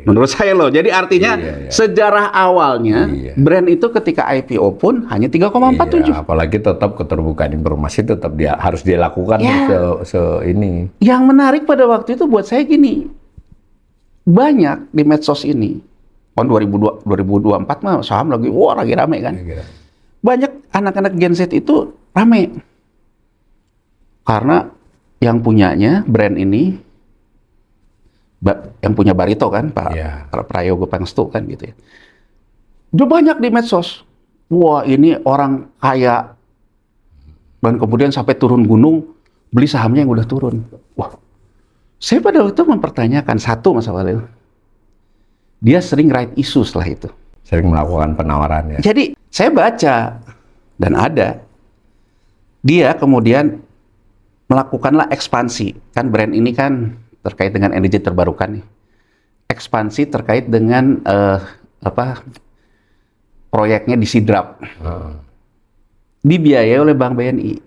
Menurut saya loh. Jadi artinya sejarah awalnya brand itu ketika IPO pun hanya 3,47. Apalagi tetap keterbukaan informasi tetap harus dilakukan ini. Yang menarik pada waktu itu buat saya gini, banyak di medsos ini tahun 2024 mah saham lagi rame kan. Banyak anak-anak Gen Z itu rame. Karena yang punyanya brand ini, yang punya Barito kan, Pak Prayogo Pangstu kan gitu ya. Dia banyak di medsos. Wah ini orang kaya. Dan kemudian sampai turun gunung, beli sahamnya yang udah turun. Wah, saya pada waktu itu mempertanyakan satu Mas Walil. Dia sering write isu setelah itu. Sering melakukan penawaran ya. Jadi saya baca dan ada. Dia kemudian melakukanlah ekspansi. Kan brand ini kan terkait dengan energi terbarukan nih. Ekspansi terkait dengan proyeknya di Sidrap. Dibiayai oleh Bank BNI.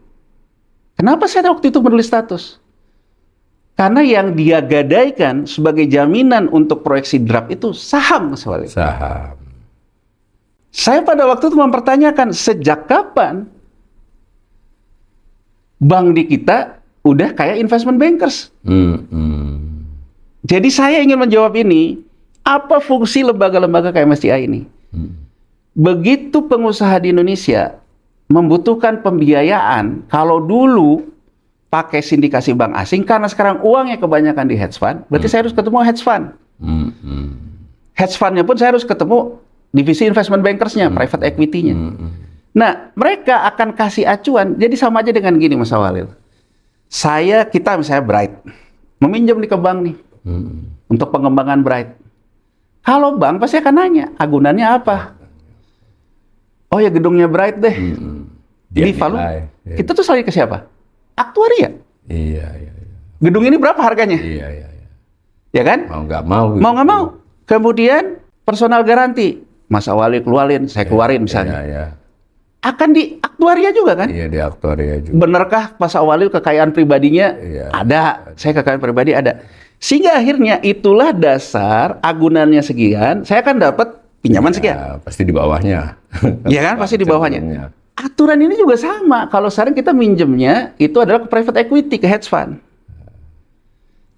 Kenapa saya waktu itu menulis status? Karena yang dia gadaikan sebagai jaminan untuk proyek Sidrap itu saham, Mas Walid. Saham. Saya pada waktu itu mempertanyakan sejak kapan bank di kita udah kayak investment bankers. Jadi saya ingin menjawab ini, apa fungsi lembaga-lembaga kayak MSCI ini? Begitu pengusaha di Indonesia membutuhkan pembiayaan, kalau dulu pakai sindikasi bank asing, karena sekarang uangnya kebanyakan di hedge fund, berarti saya harus ketemu hedge fund. Hedge fundnya pun saya harus ketemu divisi investment bankersnya, private equity-nya. Nah, mereka akan kasih acuan. Jadi sama aja dengan gini, Mas Awalil. Kita misalnya Bright, meminjam nih ke bank nih, untuk pengembangan Bright. Kalau bank pasti akan nanya, agunannya apa? Oh ya gedungnya Bright deh. Di Palu, kita tuh selalu ke siapa? Aktuaria. Iya. Gedung ini berapa harganya? Iya. Ya kan? Mau nggak mau. Mau nggak mau. Kemudian personal garanti, Mas Awalil keluarin, saya keluarin misalnya. Iya. Akan di aktuaria juga kan? Iya, di aktuaria juga. Benarkah Mas Awalil kekayaan pribadinya? Iya. Ada. Saya kekayaan pribadi ada. Sehingga akhirnya itulah dasar agunannya sekian, saya akan dapat pinjaman sekian. Pasti di bawahnya. Iya kan? Pasti di bawahnya. Aturan ini juga sama. Kalau sekarang kita minjemnya itu adalah ke private equity, ke hedge fund.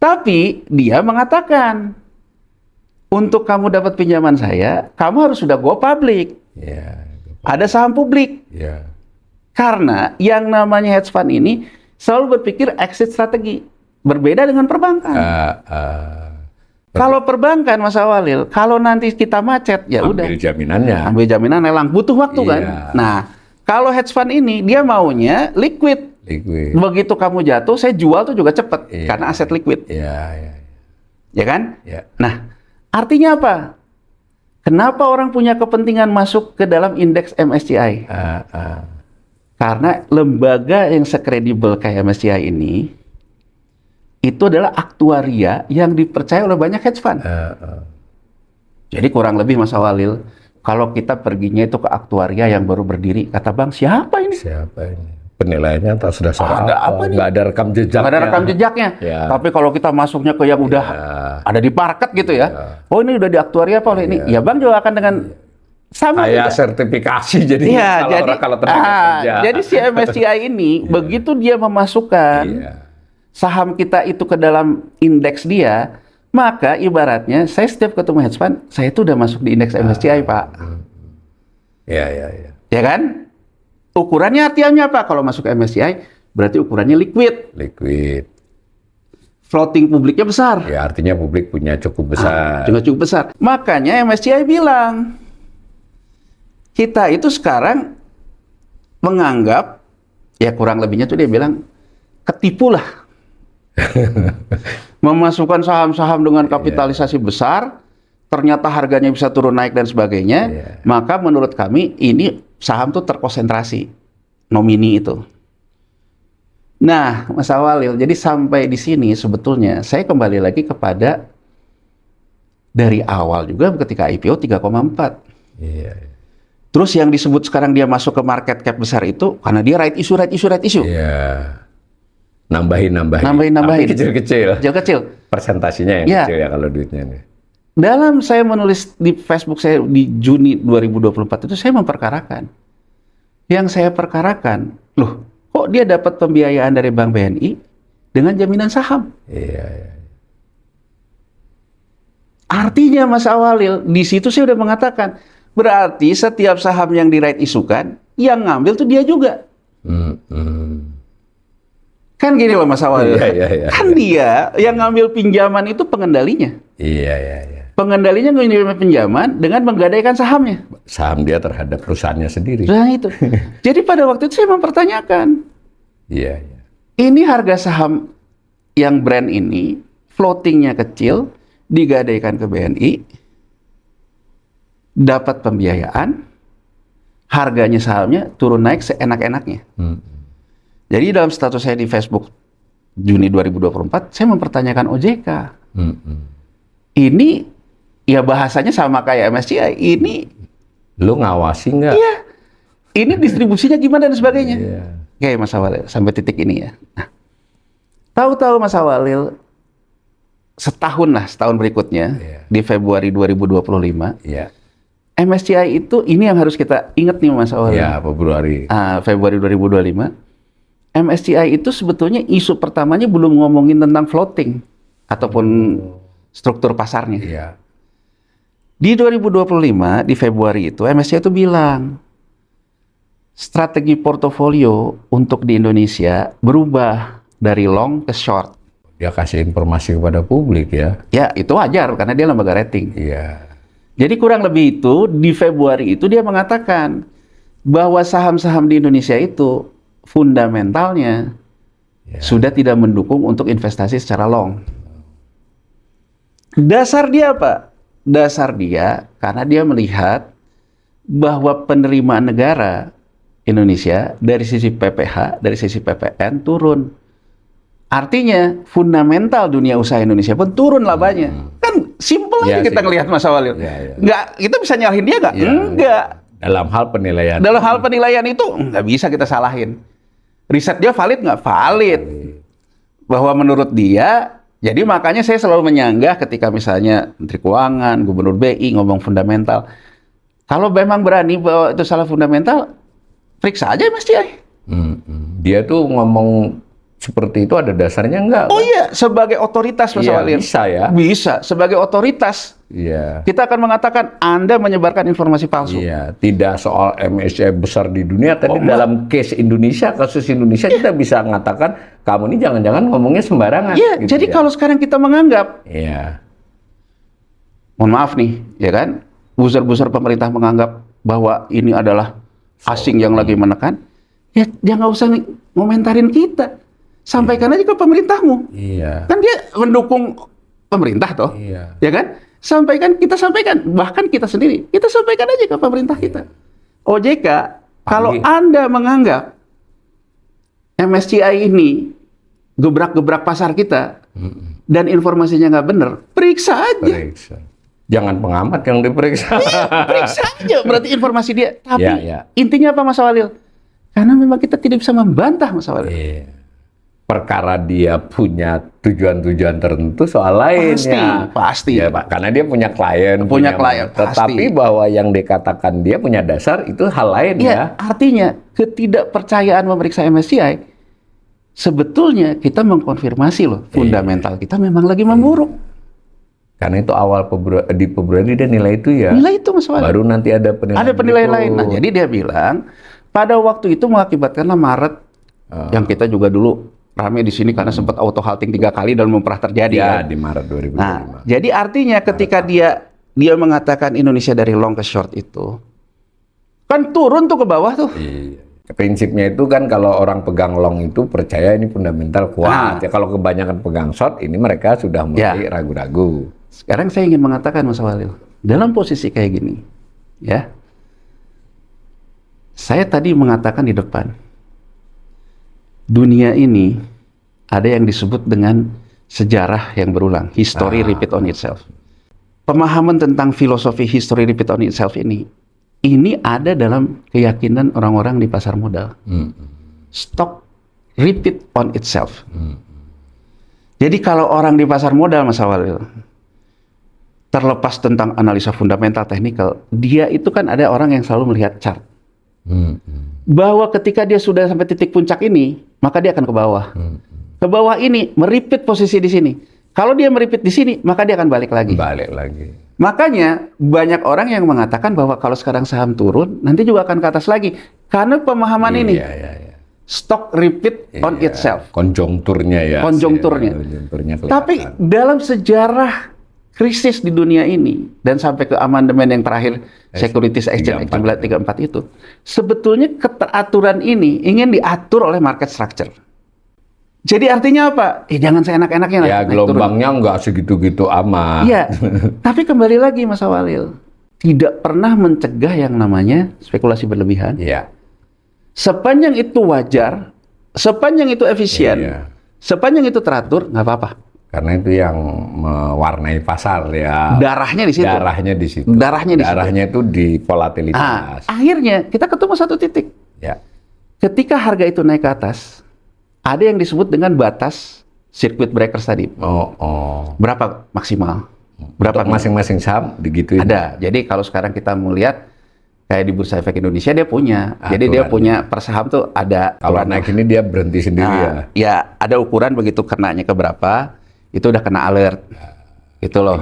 Tapi dia mengatakan, untuk kamu dapat pinjaman saya, kamu harus sudah go public. Iya. Ada saham publik. Iya. Karena yang namanya hedge fund ini selalu berpikir exit strategi. Berbeda dengan perbankan. Kalau perbankan, Mas Awalil, kalau nanti kita macet, ya udah. Ambil jaminannya. Ambil jaminan lelang. Butuh waktu kan? Nah, kalau hedge fund ini, dia maunya liquid. Begitu kamu jatuh, saya jual tuh juga cepet. Karena aset liquid. Iya. Ya kan? Iya. Nah, artinya apa? Kenapa orang punya kepentingan masuk ke dalam indeks MSCI? Karena lembaga yang sekredibel kayak MSCI ini, itu adalah aktuaria yang dipercaya oleh banyak hedge fund. Jadi kurang lebih, Mas Awalil, kalau kita perginya itu ke aktuaria yang baru berdiri, kata bank, siapa ini? Penilaiannya atas dasar apa? Nggak ada rekam jejaknya. Nggak ada rekam jejaknya. Ya. Tapi kalau kita masuknya ke yang udah ada di market gitu ya, oh ini udah di aktuaria apa oleh ini? Ya bank juga akan dengan sama kayak sertifikasi jadi kalau tenaga kerja. Jadi si MSCI ini begitu dia memasukkan saham kita itu ke dalam indeks dia, maka ibaratnya saya setiap ketemu hedge fund, saya itu udah masuk di indeks MSCI, Pak. Iya. Ya kan? Ukurannya artinya apa? Kalau masuk MSCI, berarti ukurannya liquid. Floating publiknya besar. Ya, artinya publik punya cukup besar. Cukup besar. Makanya MSCI bilang, kita itu sekarang menganggap, ya kurang lebihnya tuh dia bilang, ketipu lah. Memasukkan saham-saham dengan kapitalisasi besar, ternyata harganya bisa turun naik dan sebagainya, maka menurut kami ini saham tuh terkonsentrasi, nomini itu. Nah, Mas Awalil, jadi sampai di sini sebetulnya saya kembali lagi kepada dari awal juga ketika IPO 3,4. Terus yang disebut sekarang dia masuk ke market cap besar itu karena dia right issue. Nambahin. Tapi kecil-kecil. Persentasinya yang kecil ya kalau duitnya nih. Dalam saya menulis di Facebook saya di Juni 2024 itu saya memperkarakan. Yang saya perkarakan, loh, kok dia dapat pembiayaan dari Bank BNI dengan jaminan saham? Artinya Mas Awalil, di situ saya udah mengatakan, berarti setiap saham yang di right isukan, yang ngambil tuh dia juga. Kan gini loh Mas Awalil, kan dia yang ngambil pinjaman itu pengendalinya. Pengendalinya ngambil pinjaman dengan menggadaikan sahamnya. Saham dia terhadap perusahaannya sendiri. Nah itu. Jadi pada waktu itu saya mempertanyakan. Ini harga saham yang brand ini, floatingnya kecil, digadaikan ke BNI, dapat pembiayaan, harganya sahamnya turun naik seenak-enaknya. Jadi dalam status saya di Facebook Juni 2024, saya mempertanyakan OJK. Ini ya bahasanya sama kayak MSCI. Ini lu ngawasi nggak? Iya. Ini distribusinya gimana dan sebagainya. Oke, Mas Awalil, sampai titik ini ya. Nah, tahu-tahu Mas Awalil, setahun berikutnya, di Februari 2025, MSCI itu, ini yang harus kita ingat nih Mas Awalil. Februari 2025, MSCI itu sebetulnya isu pertamanya belum ngomongin tentang floating ataupun struktur pasarnya. Di 2025 di Februari itu MSCI itu bilang strategi portofolio untuk di Indonesia berubah dari long ke short. Dia kasih informasi kepada publik ya. Ya itu wajar karena dia lembaga rating. Jadi kurang lebih itu di Februari itu dia mengatakan bahwa saham-saham di Indonesia itu fundamentalnya sudah tidak mendukung untuk investasi secara long. Dasar dia apa? Dasar dia karena dia melihat bahwa penerimaan negara Indonesia dari sisi PPH, dari sisi PPN turun. Artinya fundamental dunia usaha Indonesia pun turun labanya. Kan simpel aja kita ngelihat Mas Awalil. Nggak, kita bisa nyalahin dia nggak? Enggak. Dalam hal penilaian. Dalam hal penilaian itu nggak bisa kita salahin. Riset dia valid nggak? Valid. Bahwa menurut dia, jadi makanya saya selalu menyanggah ketika misalnya Menteri Keuangan, Gubernur BI ngomong fundamental. Kalau memang berani bahwa itu salah fundamental, periksa aja MSCI. Dia tuh ngomong seperti itu ada dasarnya enggak? Oh iya, sebagai otoritas Mas Walid. Bisa ya? Bisa, sebagai otoritas. Iya. Kita akan mengatakan Anda menyebarkan informasi palsu. Iya, tidak soal MSCI besar di dunia, tapi dalam case Indonesia, kasus Indonesia kita bisa mengatakan kamu ini jangan-jangan ngomongnya sembarangan. Iya, gitu jadi kalau sekarang kita menganggap, mohon maaf nih, ya kan, buzzer-buzzer pemerintah menganggap bahwa ini adalah asing yang lagi menekan, ya jangan usah ngomentarin kita. Sampaikan aja ke pemerintahmu. Kan dia mendukung pemerintah toh. Ya kan? Kita sampaikan, bahkan kita sendiri. Kita sampaikan aja ke pemerintah kita. OJK, kalau Anda menganggap MSCI ini gebrak-gebrak pasar kita dan informasinya nggak benar, periksa aja. Jangan pengamat yang diperiksa. Periksa aja, berarti informasi dia. Tapi intinya apa Mas Walil? Karena memang kita tidak bisa membantah Mas Walil. Perkara dia punya tujuan-tujuan tertentu soal lainnya. Pasti. Ya, Pak, karena dia punya klien. Tetapi bahwa yang dikatakan dia punya dasar itu hal lain ya. Artinya ketidakpercayaan memeriksa MSCI sebetulnya kita mengkonfirmasi loh fundamental kita memang lagi memburuk. Karena itu awal di Februari dia nilai itu ya. Nilai itu Mas Walid. Baru nanti ada penilaian. Ada penilaian lain. Nah, jadi dia bilang pada waktu itu mengakibatkanlah Maret yang kita juga dulu rame di sini karena sempat auto halting 3 kali dan belum pernah terjadi. Ya, kan? Di Maret 2025. Nah, jadi artinya ketika dia mengatakan Indonesia dari long ke short itu, kan turun tuh ke bawah tuh. Iya. Prinsipnya itu kan kalau orang pegang long itu percaya ini fundamental kuat. Ya, kalau kebanyakan pegang short, ini mereka sudah mulai ragu-ragu. Sekarang saya ingin mengatakan Mas Walil, dalam posisi kayak gini, ya, saya tadi mengatakan di depan, dunia ini ada yang disebut dengan sejarah yang berulang, history repeat on itself. Pemahaman tentang filosofi history repeat on itself ini ada dalam keyakinan orang-orang di pasar modal. Stock repeat on itself. Jadi kalau orang di pasar modal, Mas Awalil, terlepas tentang analisa fundamental teknikal, dia itu kan ada orang yang selalu melihat chart. Bahwa ketika dia sudah sampai titik puncak ini, maka dia akan ke bawah. Ke bawah ini, meripit posisi di sini. Kalau dia meripit di sini, maka dia akan balik lagi. Makanya banyak orang yang mengatakan bahwa kalau sekarang saham turun, nanti juga akan ke atas lagi. Karena pemahaman ini. Stock repeat on itself. Konjunkturnya ya. Konjunkturnya. Tapi dalam sejarah krisis di dunia ini dan sampai ke amandemen yang terakhir Securities Exchange Act 34 itu, sebetulnya keteraturan ini ingin diatur oleh market structure. Jadi artinya apa? Jangan seenak-enaknya. Ya gelombangnya nggak segitu-gitu amat. Iya. Tapi kembali lagi Mas Awalil, tidak pernah mencegah yang namanya spekulasi berlebihan. Iya. Sepanjang itu wajar, sepanjang itu efisien, sepanjang itu teratur, nggak apa-apa. Karena itu yang mewarnai pasar ya. Darahnya di situ. Darahnya itu di volatilitas. Akhirnya kita ketemu satu titik. Ya. Ketika harga itu naik ke atas, ada yang disebut dengan batas circuit breakers tadi. Berapa maksimal? Berapa masing-masing saham digituin? Ada. Jadi kalau sekarang kita melihat kayak di Bursa Efek Indonesia dia punya. Jadi dia punya per saham tuh ada. Kalau naik ini dia berhenti sendiri ya. Ya, ada ukuran begitu kenanya ke berapa. Itu udah kena alert, gitu loh.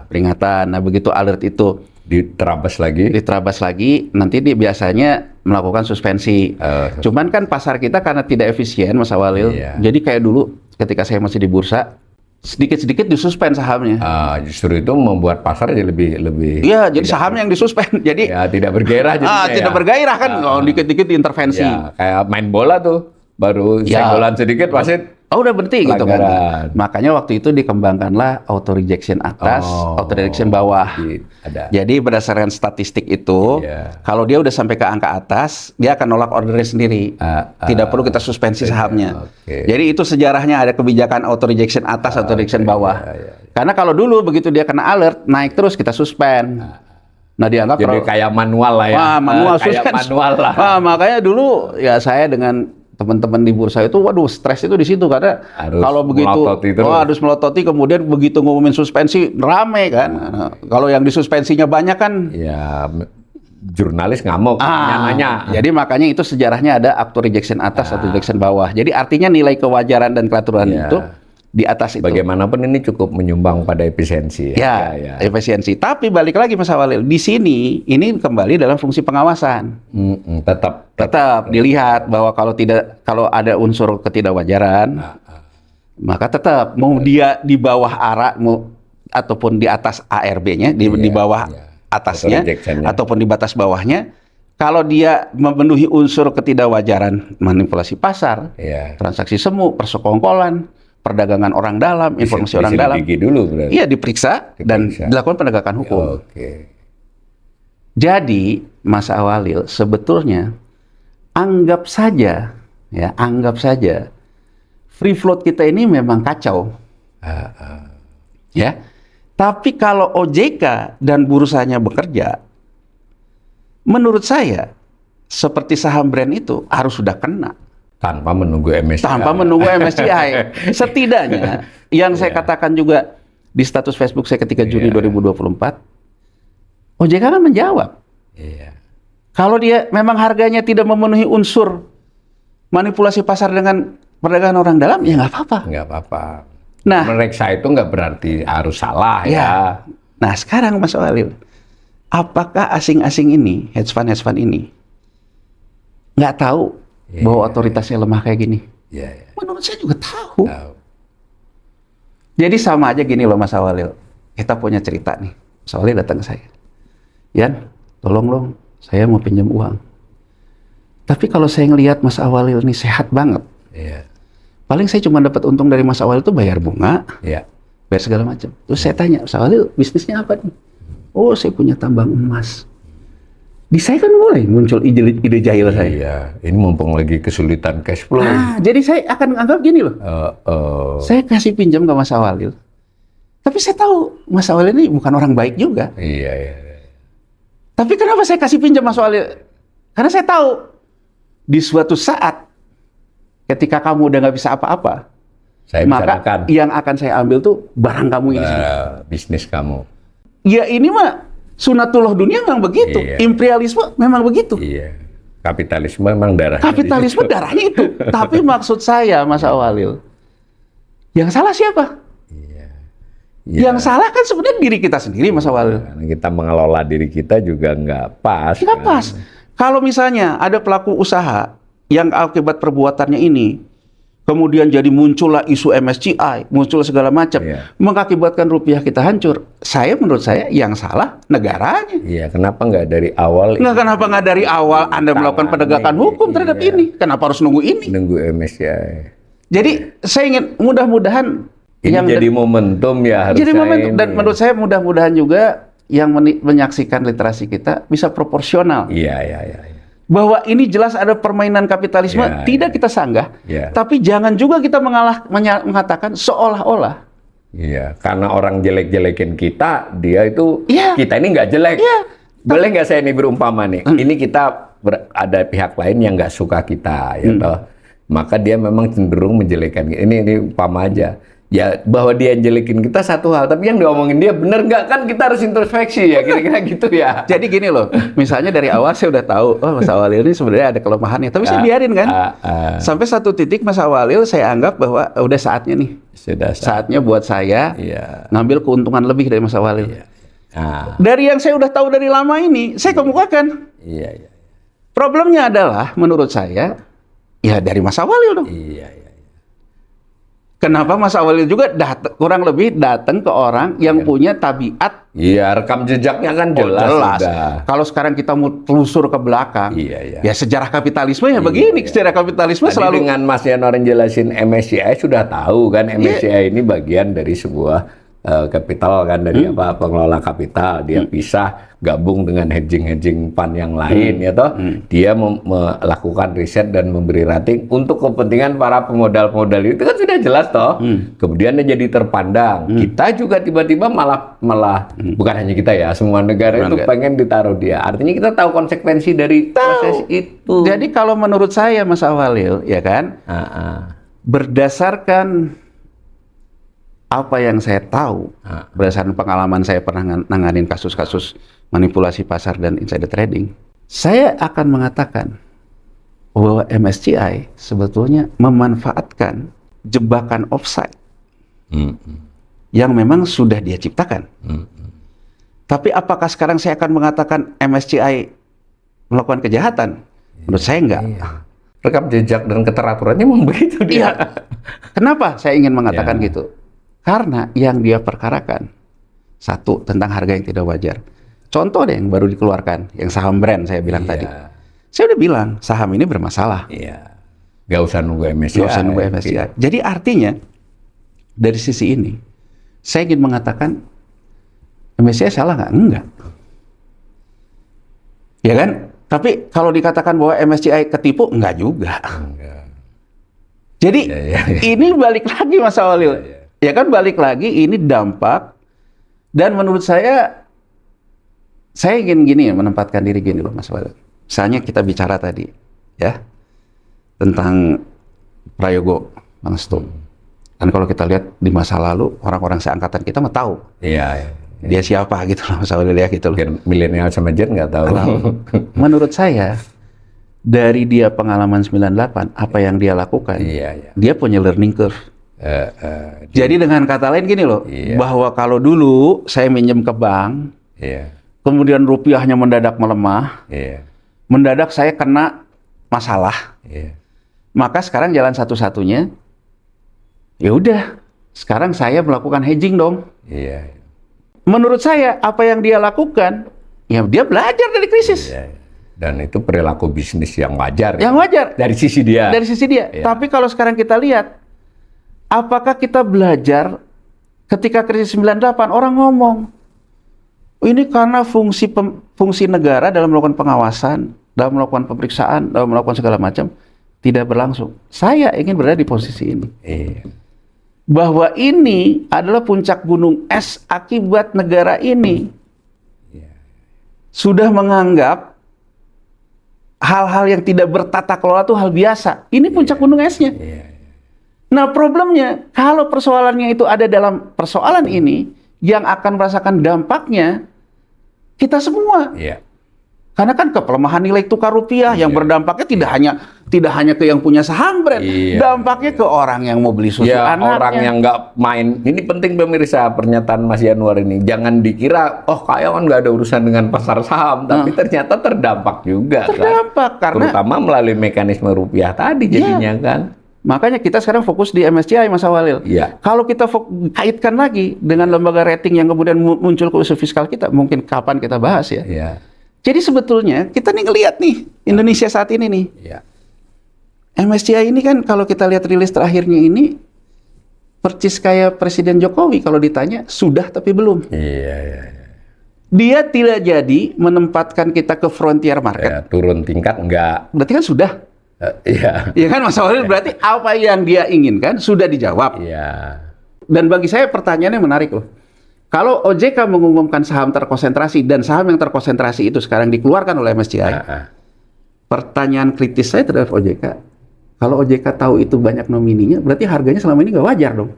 Peringatan. Nah begitu alert itu diterabas lagi, nanti dia biasanya melakukan suspensi. Cuman kan pasar kita karena tidak efisien, Mas Awalil. Jadi kayak dulu ketika saya masih di bursa, sedikit-sedikit disuspend sahamnya. Justru itu membuat pasar jadi lebih. Iya, jadi sahamnya yang disuspend. Jadi ya tidak bergairah jadinya. Tidak bergairah kan, dikit-dikit intervensi. Ya, kayak main bola tuh, baru senggolan sedikit wasit. Udah berhenti gitu kan. Makanya waktu itu dikembangkanlah auto rejection atas, auto rejection bawah. Jadi berdasarkan statistik itu, kalau dia udah sampai ke angka atas, dia akan nolak ordernya sendiri. Tidak perlu kita suspensi sahamnya. Jadi itu sejarahnya ada kebijakan auto rejection atas, auto rejection bawah. Karena kalau dulu begitu dia kena alert, naik terus kita suspend. Nah dianggap jadi kayak manual lah ya. Manual kayak manual lah. Makanya dulu ya saya dengan teman-teman di bursa itu, waduh, stres itu di situ karena kalau begitu, harus melototi, kemudian begitu ngumumin suspensi, rame kan. Kalau yang disuspensinya banyak kan, ya jurnalis ngamuk, nanya. Jadi makanya itu sejarahnya ada auto rejection atas, auto rejection bawah. Jadi artinya nilai kewajaran dan kelaturan itu di atas itu. Bagaimanapun ini cukup menyumbang pada efisiensi. Ya, efisiensi. Tapi balik lagi Mas Awalil, di sini ini kembali dalam fungsi pengawasan. Tetap dilihat bahwa kalau ada unsur ketidakwajaran, maka tetap mau dia di bawah ARA ataupun di atas ARB-nya, di bawah atasnya ataupun di batas bawahnya, kalau dia memenuhi unsur ketidakwajaran, manipulasi pasar, transaksi semu, persekongkolan, perdagangan orang dalam, informasi orang dalam. Dulu, berarti. Iya, diperiksa dan dilakukan penegakan hukum. Jadi, Mas Awalil, sebetulnya anggap saja free float kita ini memang kacau. Ya. Tapi kalau OJK dan bursanya bekerja, menurut saya seperti saham brand itu harus sudah kena. Tanpa menunggu MSCI. Setidaknya, yang saya katakan juga di status Facebook saya ketika Juni 2024, OJK kan menjawab. Kalau dia memang harganya tidak memenuhi unsur manipulasi pasar dengan perdagangan orang dalam, ya nggak apa-apa. Nggak apa-apa. Nah, meriksa itu nggak berarti harus salah ya. Nah, sekarang Mas Awalil, apakah asing-asing ini, hedge fund ini, nggak tahu bahwa otoritasnya lemah kayak gini? Menurut saya juga tahu. Jadi sama aja gini loh Mas Awalil. Kita punya cerita nih. Mas Awalil datang ke saya. Yan, tolong dong, saya mau pinjam uang. Tapi kalau saya ngelihat Mas Awalil ini sehat banget. Paling saya cuma dapat untung dari Mas Awalil itu bayar bunga, bayar segala macam. Terus saya tanya, Mas Awalil bisnisnya apa nih? Oh, saya punya tambang emas. Di saya kan mulai muncul ide jahil saya. Iya, ini mumpung lagi kesulitan cash flow. Jadi saya akan anggap gini loh. Saya kasih pinjam ke Mas Awalil. Tapi saya tahu Mas Awalil ini bukan orang baik juga. Iya. Tapi kenapa saya kasih pinjam Mas Awalil? Karena saya tahu di suatu saat ketika kamu udah nggak bisa apa-apa, maka yang akan saya ambil tuh barang kamu ini. Bisnis kamu. Ya ini mah sunatullah dunia memang begitu. Imperialisme memang begitu. Kapitalisme memang darahnya. Kapitalisme darahnya itu. Tapi maksud saya, Mas Awalil, yang salah siapa? Yang salah kan sebenarnya diri kita sendiri, Mas Awalil. Karena kita mengelola diri kita juga nggak pas. Nggak pas. Kalau misalnya ada pelaku usaha yang akibat perbuatannya ini, kemudian jadi muncullah isu MSCI, muncul segala macam, mengakibatkan rupiah kita hancur. Menurut saya yang salah negaranya. Kenapa nggak dari awal? Kenapa nggak dari awal Anda melakukan penegakan hukum terhadap ini? Kenapa harus nunggu ini? Nunggu MSCI. Jadi saya ingin mudah-mudahan ini yang jadi momentum ya harusnya. Jadi momentum dan menurut saya mudah-mudahan juga yang menyaksikan literasi kita bisa proporsional. Bahwa ini jelas ada permainan kapitalisme, tidak kita sanggah, tapi jangan juga kita mengatakan seolah-olah. Karena orang jelek-jelekin kita, dia itu, kita ini nggak jelek. Boleh nggak saya ini berumpama nih, ini kita ada pihak lain yang nggak suka kita, maka dia memang cenderung menjelekan. Ini umpama aja. Ya, bahwa dia jelekin kita satu hal, tapi yang diomongin dia bener nggak, kan kita harus introspeksi ya, kira-kira gitu ya. Jadi gini loh, misalnya dari awal saya udah tahu, Mas Awalil ini sebenarnya ada kelemahannya, tapi saya biarin kan. Sampai satu titik Mas Awalil saya anggap bahwa udah saatnya nih. Saatnya buat saya ngambil keuntungan lebih dari Mas Awalil. Dari yang saya udah tahu dari lama ini, saya kemukakan. Problemnya adalah menurut saya, ya dari Mas Awalil dong. Kenapa Mas Awalil juga kurang lebih datang ke orang yang punya tabiat? Iya, rekam jejaknya kan jelas. Kalau sekarang kita mau telusur ke belakang, ya sejarah kapitalisme ya begini. Sejarah kapitalisme tadi selalu dengan Mas Yanuar jelasin MSCI sudah tahu kan, MSCI ini bagian dari sebuah kapital kan, dari pengelola kapital. Dia pisah, gabung dengan hedging fund yang lain ya toh. Dia melakukan riset dan memberi rating untuk kepentingan para pemodal-pemodal, itu kan sudah jelas toh. Kemudian dia jadi terpandang. Kita juga tiba-tiba malah bukan hanya kita ya, semua negara itu pengen ditaruh dia. Artinya kita tahu konsekuensi dari proses itu. Jadi kalau menurut saya Mas Awalil ya kan, berdasarkan apa yang saya tahu, berdasarkan pengalaman saya pernah nanganin kasus-kasus manipulasi pasar dan insider trading, saya akan mengatakan bahwa MSCI sebetulnya memanfaatkan jebakan offside yang memang sudah dia ciptakan. Tapi apakah sekarang saya akan mengatakan MSCI melakukan kejahatan? Menurut saya enggak. Rekam jejak dan keteraturannya memang begitu dia. Kenapa saya ingin mengatakan gitu? Karena yang dia perkarakan, satu, tentang harga yang tidak wajar. Contoh deh yang baru dikeluarkan, yang saham brand saya bilang tadi. Saya udah bilang, saham ini bermasalah. Gak usah nunggu MSCI. Gak usah nunggu MSCI. Jadi artinya, dari sisi ini, saya ingin mengatakan, MSCI salah nggak? Enggak. Ya kan? Tapi kalau dikatakan bahwa MSCI ketipu, enggak juga. Jadi, ini balik lagi Mas Awalil. Ya kan, balik lagi, ini dampak, dan menurut saya ingin gini ya, menempatkan diri gini loh Mas Walid. Misalnya kita bicara tadi, ya, tentang Prayogo Pangestu. Dan kalau kita lihat di masa lalu, orang-orang seangkatan kita mah tahu. Dia siapa gitu loh Mas Walid ya gitu loh. Milenial sama Gen nggak tahu. Menurut saya, dari dia pengalaman 98, apa yang dia lakukan, dia punya learning curve. Jadi dengan kata lain gini loh, bahwa kalau dulu saya minjem ke bank, kemudian rupiahnya mendadak melemah, mendadak saya kena masalah, maka sekarang jalan satu-satunya, ya udah, sekarang saya melakukan hedging dong. Menurut saya apa yang dia lakukan, ya dia belajar dari krisis. Dan itu perilaku bisnis yang wajar. Yang wajar dari sisi dia. Dari sisi dia. Tapi kalau sekarang kita lihat, apakah kita belajar ketika krisis 98 orang ngomong ini karena fungsi negara dalam melakukan pengawasan, dalam melakukan pemeriksaan, dalam melakukan segala macam tidak berlangsung. Saya ingin berada di posisi ini. Bahwa ini adalah puncak gunung es akibat negara ini sudah menganggap hal-hal yang tidak bertata kelola itu hal biasa. Ini puncak gunung esnya. Nah problemnya, kalau persoalannya itu ada dalam persoalan ini, yang akan merasakan dampaknya kita semua. Karena kan kepelemahan nilai tukar rupiah yang berdampaknya tidak hanya ke yang punya saham brand, dampaknya ke orang yang mau beli susu anaknya. Orang yang nggak main. Ini penting pemirsa, pernyataan Mas Yanuar ini. Jangan dikira, kayak kan nggak ada urusan dengan pasar saham, tapi ternyata terdampak juga. Terdampak kan? Karena terutama melalui mekanisme rupiah tadi jadinya kan. Makanya kita sekarang fokus di MSCI Mas Awalil. Kalau kita kaitkan lagi dengan lembaga rating yang kemudian muncul ke usul fiskal kita, mungkin kapan kita bahas ya. Jadi sebetulnya kita nih ngelihat nih Indonesia saat ini nih. MSCI ini kan kalau kita lihat rilis terakhirnya ini, percis kayak Presiden Jokowi kalau ditanya sudah tapi belum. Dia tidak jadi menempatkan kita ke frontier market. Turun tingkat enggak. Berarti kan sudah. Iya kan Mas Awalil, berarti apa yang dia inginkan sudah dijawab. Dan bagi saya pertanyaannya menarik loh. Kalau OJK mengumumkan saham terkonsentrasi dan saham yang terkonsentrasi itu sekarang dikeluarkan oleh MSCI, pertanyaan kritis saya terhadap OJK, kalau OJK tahu itu banyak nomininya, berarti harganya selama ini nggak wajar dong.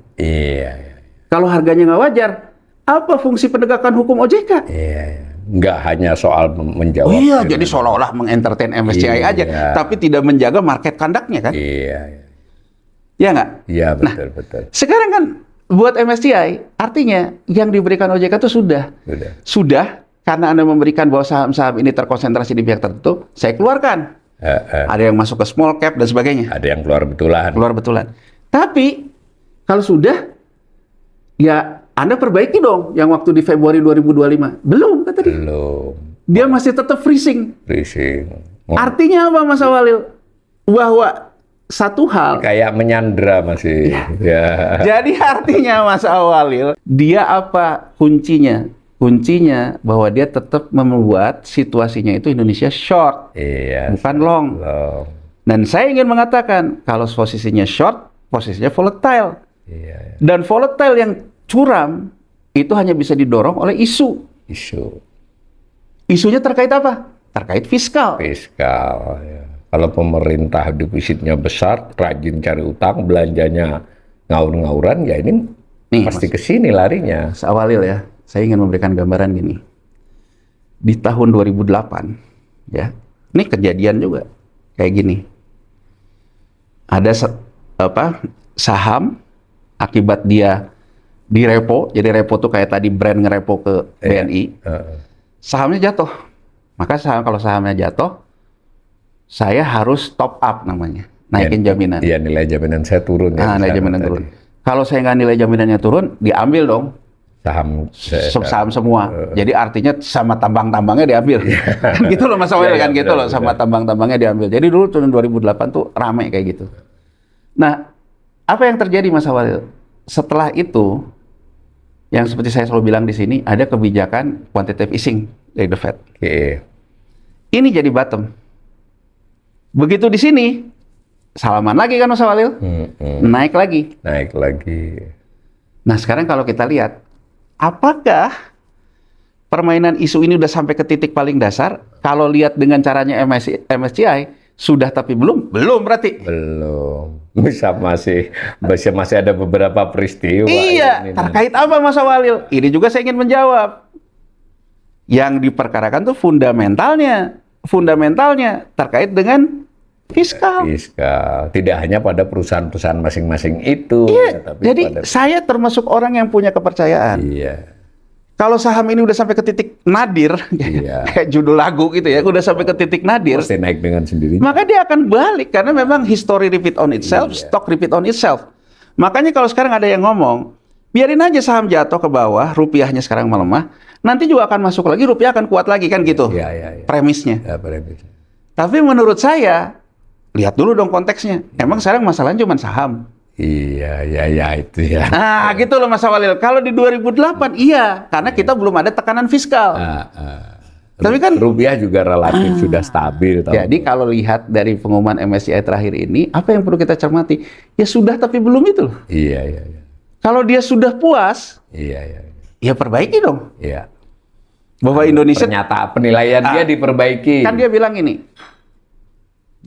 Kalau harganya nggak wajar, apa fungsi penegakan hukum OJK? Nggak hanya soal menjawab. Jadi seolah-olah mengentertain MSCI aja, tapi tidak menjaga market conduct-nya kan? Ya nggak? Betul. Sekarang kan buat MSCI, artinya yang diberikan OJK itu sudah karena Anda memberikan bahwa saham-saham ini terkonsentrasi di pihak tertentu, saya keluarkan. Ada yang masuk ke small cap dan sebagainya. Ada yang keluar betulan. Tapi Kalau sudah, ya Anda perbaiki dong yang waktu di Februari 2025. Belum, kata dia. Belum. Dia masih tetap freezing. Artinya apa, Mas Awalil? Bahwa satu hal kayak menyandra masih. Ya. Jadi artinya, Mas Awalil, dia apa kuncinya? Kuncinya bahwa dia tetap membuat situasinya itu Indonesia short, bukan long. Dan saya ingin mengatakan, kalau posisinya short, posisinya volatile. Dan volatile yang curam, itu hanya bisa didorong oleh isu. Isunya terkait apa? Terkait fiskal. Ya. Kalau pemerintah defisitnya besar, rajin cari utang, belanjanya ngawur-ngawuran, ya ini pasti ke sini larinya. Mas Awalil ya, saya ingin memberikan gambaran gini. Di tahun 2008, ya, ini kejadian juga kayak gini. Ada saham akibat dia direpo, jadi repo tuh kayak tadi brand ngerepo ke BNI, sahamnya jatuh. Maka kalau sahamnya jatuh, saya harus top up namanya, naikin jaminan. Iya, nilai jaminan saya turun. Nilai jaminan turun. Kalau saya nggak nilai jaminannya turun, diambil dong saham semua. Jadi artinya sama tambang-tambangnya diambil. Kan gitu loh Mas Awalil, kan gitu loh, sama tambang-tambangnya diambil. Jadi dulu tahun 2008 tuh rame kayak gitu. Nah, apa yang terjadi Mas Awalil? Setelah itu, yang seperti saya selalu bilang di sini, ada kebijakan quantitative easing dari The Fed. Ini jadi bottom. Begitu di sini, salaman lagi kan Mas Awalil? Naik lagi. Nah, sekarang kalau kita lihat, apakah permainan isu ini udah sampai ke titik paling dasar? Kalau lihat dengan caranya MSCI, sudah tapi belum? Belum berarti? Belum. Masih ada beberapa peristiwa. Iya, terkait apa Mas Awalil? Ini juga saya ingin menjawab. Yang diperkarakan tuh fundamentalnya terkait dengan fiskal. Tidak hanya pada perusahaan-perusahaan masing-masing itu. Tapi jadi saya termasuk orang yang punya kepercayaan. Kalau saham ini udah sampai ke titik nadir, kayak judul lagu gitu ya, udah sampai ke titik nadir, pasti naik dengan sendirinya. Maka dia akan balik karena memang history repeat on itself, stock repeat on itself. Makanya kalau sekarang ada yang ngomong, biarin aja saham jatuh ke bawah, rupiahnya sekarang melemah, nanti juga akan masuk lagi, rupiah akan kuat lagi kan gitu. Premisnya. Tapi menurut saya, lihat dulu dong konteksnya. Emang sekarang masalahnya cuma saham. Itu ya. Nah, gitu loh Mas Awalil. Kalau di 2008, karena kita belum ada tekanan fiskal. Tapi kan rupiah juga relatif sudah stabil. Jadi kalau lihat dari pengumuman MSCI terakhir ini, apa yang perlu kita cermati? Ya sudah tapi belum itu loh. Kalau dia sudah puas, ya perbaiki dong. Bahwa Indonesia penilaian dia diperbaiki. Kan dia bilang ini,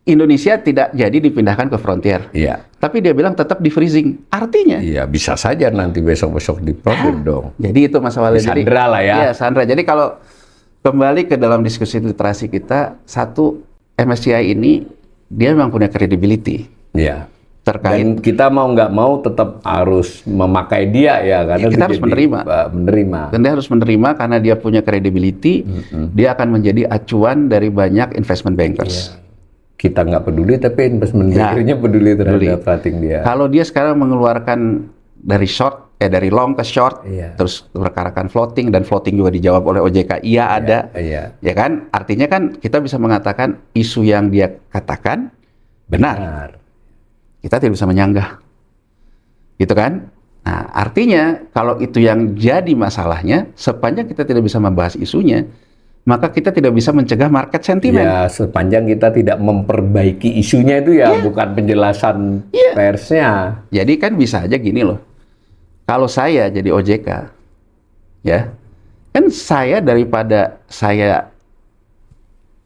Indonesia tidak jadi dipindahkan ke frontier. Tapi dia bilang tetap di freezing. Artinya? Bisa saja nanti besok-besok di frontier dong. Jadi itu Mas Awalil. Sandra lah ya. Iya, Sandra. Jadi kalau kembali ke dalam diskusi literasi kita, satu, MSCI ini dia memang punya credibility. Terkait. Dan kita mau nggak mau tetap harus memakai dia ya, karena kita harus menerima. Dan dia harus menerima karena dia punya credibility. Dia akan menjadi acuan dari banyak investment bankers. Kita nggak peduli, tapi investment bankernya peduli terhadap rating dia. Kalau dia sekarang mengeluarkan dari long ke short, terus perkarakan floating, dan floating juga dijawab oleh OJK, ada, ya kan? Artinya kan kita bisa mengatakan isu yang dia katakan benar. Kita tidak bisa menyanggah, gitu kan? Nah, artinya kalau itu yang jadi masalahnya, sepanjang kita tidak bisa membahas isunya, maka kita tidak bisa mencegah market sentiment. Sepanjang kita tidak memperbaiki isunya itu bukan penjelasan persnya. Jadi kan bisa aja gini loh. Kalau saya jadi OJK, kan saya daripada saya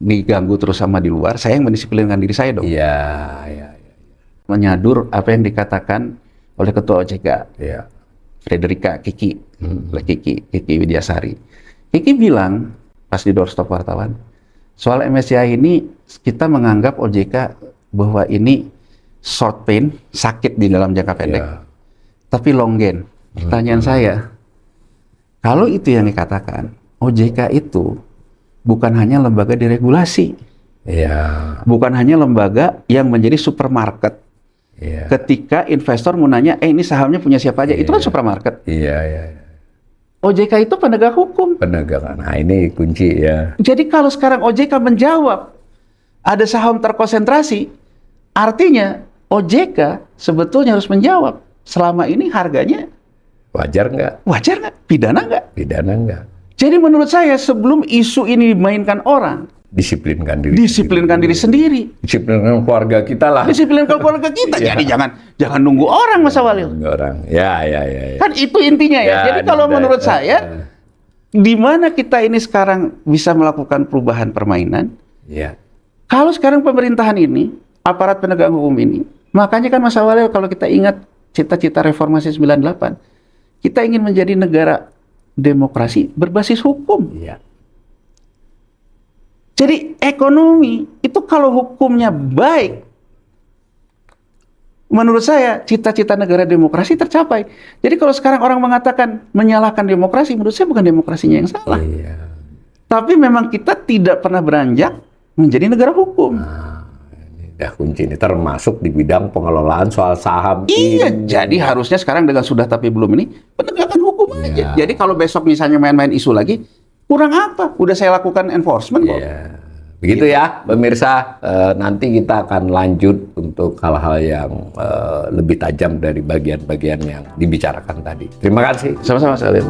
diganggu terus sama di luar, saya yang mendisiplinkan diri saya dong. Menyadur apa yang dikatakan oleh Ketua OJK, Frederica Kiki Widyasari. Kiki bilang, pas di doorstop wartawan, soal MSCI ini kita menganggap OJK bahwa ini short pain, sakit di dalam jangka pendek, tapi long gain. Pertanyaan saya, kalau itu yang dikatakan, OJK itu bukan hanya lembaga diregulasi, bukan hanya lembaga yang menjadi supermarket Ketika investor mau nanya, ini sahamnya punya siapa aja, itu kan supermarket. Iya. OJK itu penegak hukum. Penegakan. Nah, ini kunci ya. Jadi kalau sekarang OJK menjawab ada saham terkonsentrasi, artinya OJK sebetulnya harus menjawab selama ini harganya wajar nggak? Wajar nggak? Pidana nggak? Pidana nggak. Jadi menurut saya sebelum isu ini dimainkan orang, disiplinkan diri sendiri. Disiplinkan keluarga kita lah. Disiplinkan keluarga kita. Jadi jangan nunggu orang, Mas Awalil. Nunggu orang. Ya. Kan itu intinya ya. Jadi kalau menurut saya, di mana kita ini sekarang bisa melakukan perubahan permainan? Ya. Kalau sekarang pemerintahan ini, aparat penegak hukum ini, makanya kan Mas Awalil kalau kita ingat cita-cita reformasi 98, kita ingin menjadi negara demokrasi berbasis hukum. Ya. Jadi ekonomi itu kalau hukumnya baik, menurut saya cita-cita negara demokrasi tercapai. Jadi kalau sekarang orang mengatakan menyalahkan demokrasi, menurut saya bukan demokrasinya yang salah. Iya. Tapi memang kita tidak pernah beranjak menjadi negara hukum. Ini dah kunci ini, termasuk di bidang pengelolaan soal saham. Iya, jadi harusnya sekarang dengan sudah tapi belum ini penegakan hukum aja. Jadi kalau besok misalnya main-main isu lagi, kurang apa? Udah saya lakukan enforcement kok. Begitu ya, pemirsa. Nanti kita akan lanjut untuk hal-hal yang lebih tajam dari bagian-bagian yang dibicarakan tadi. Terima kasih. Sama-sama, Salim.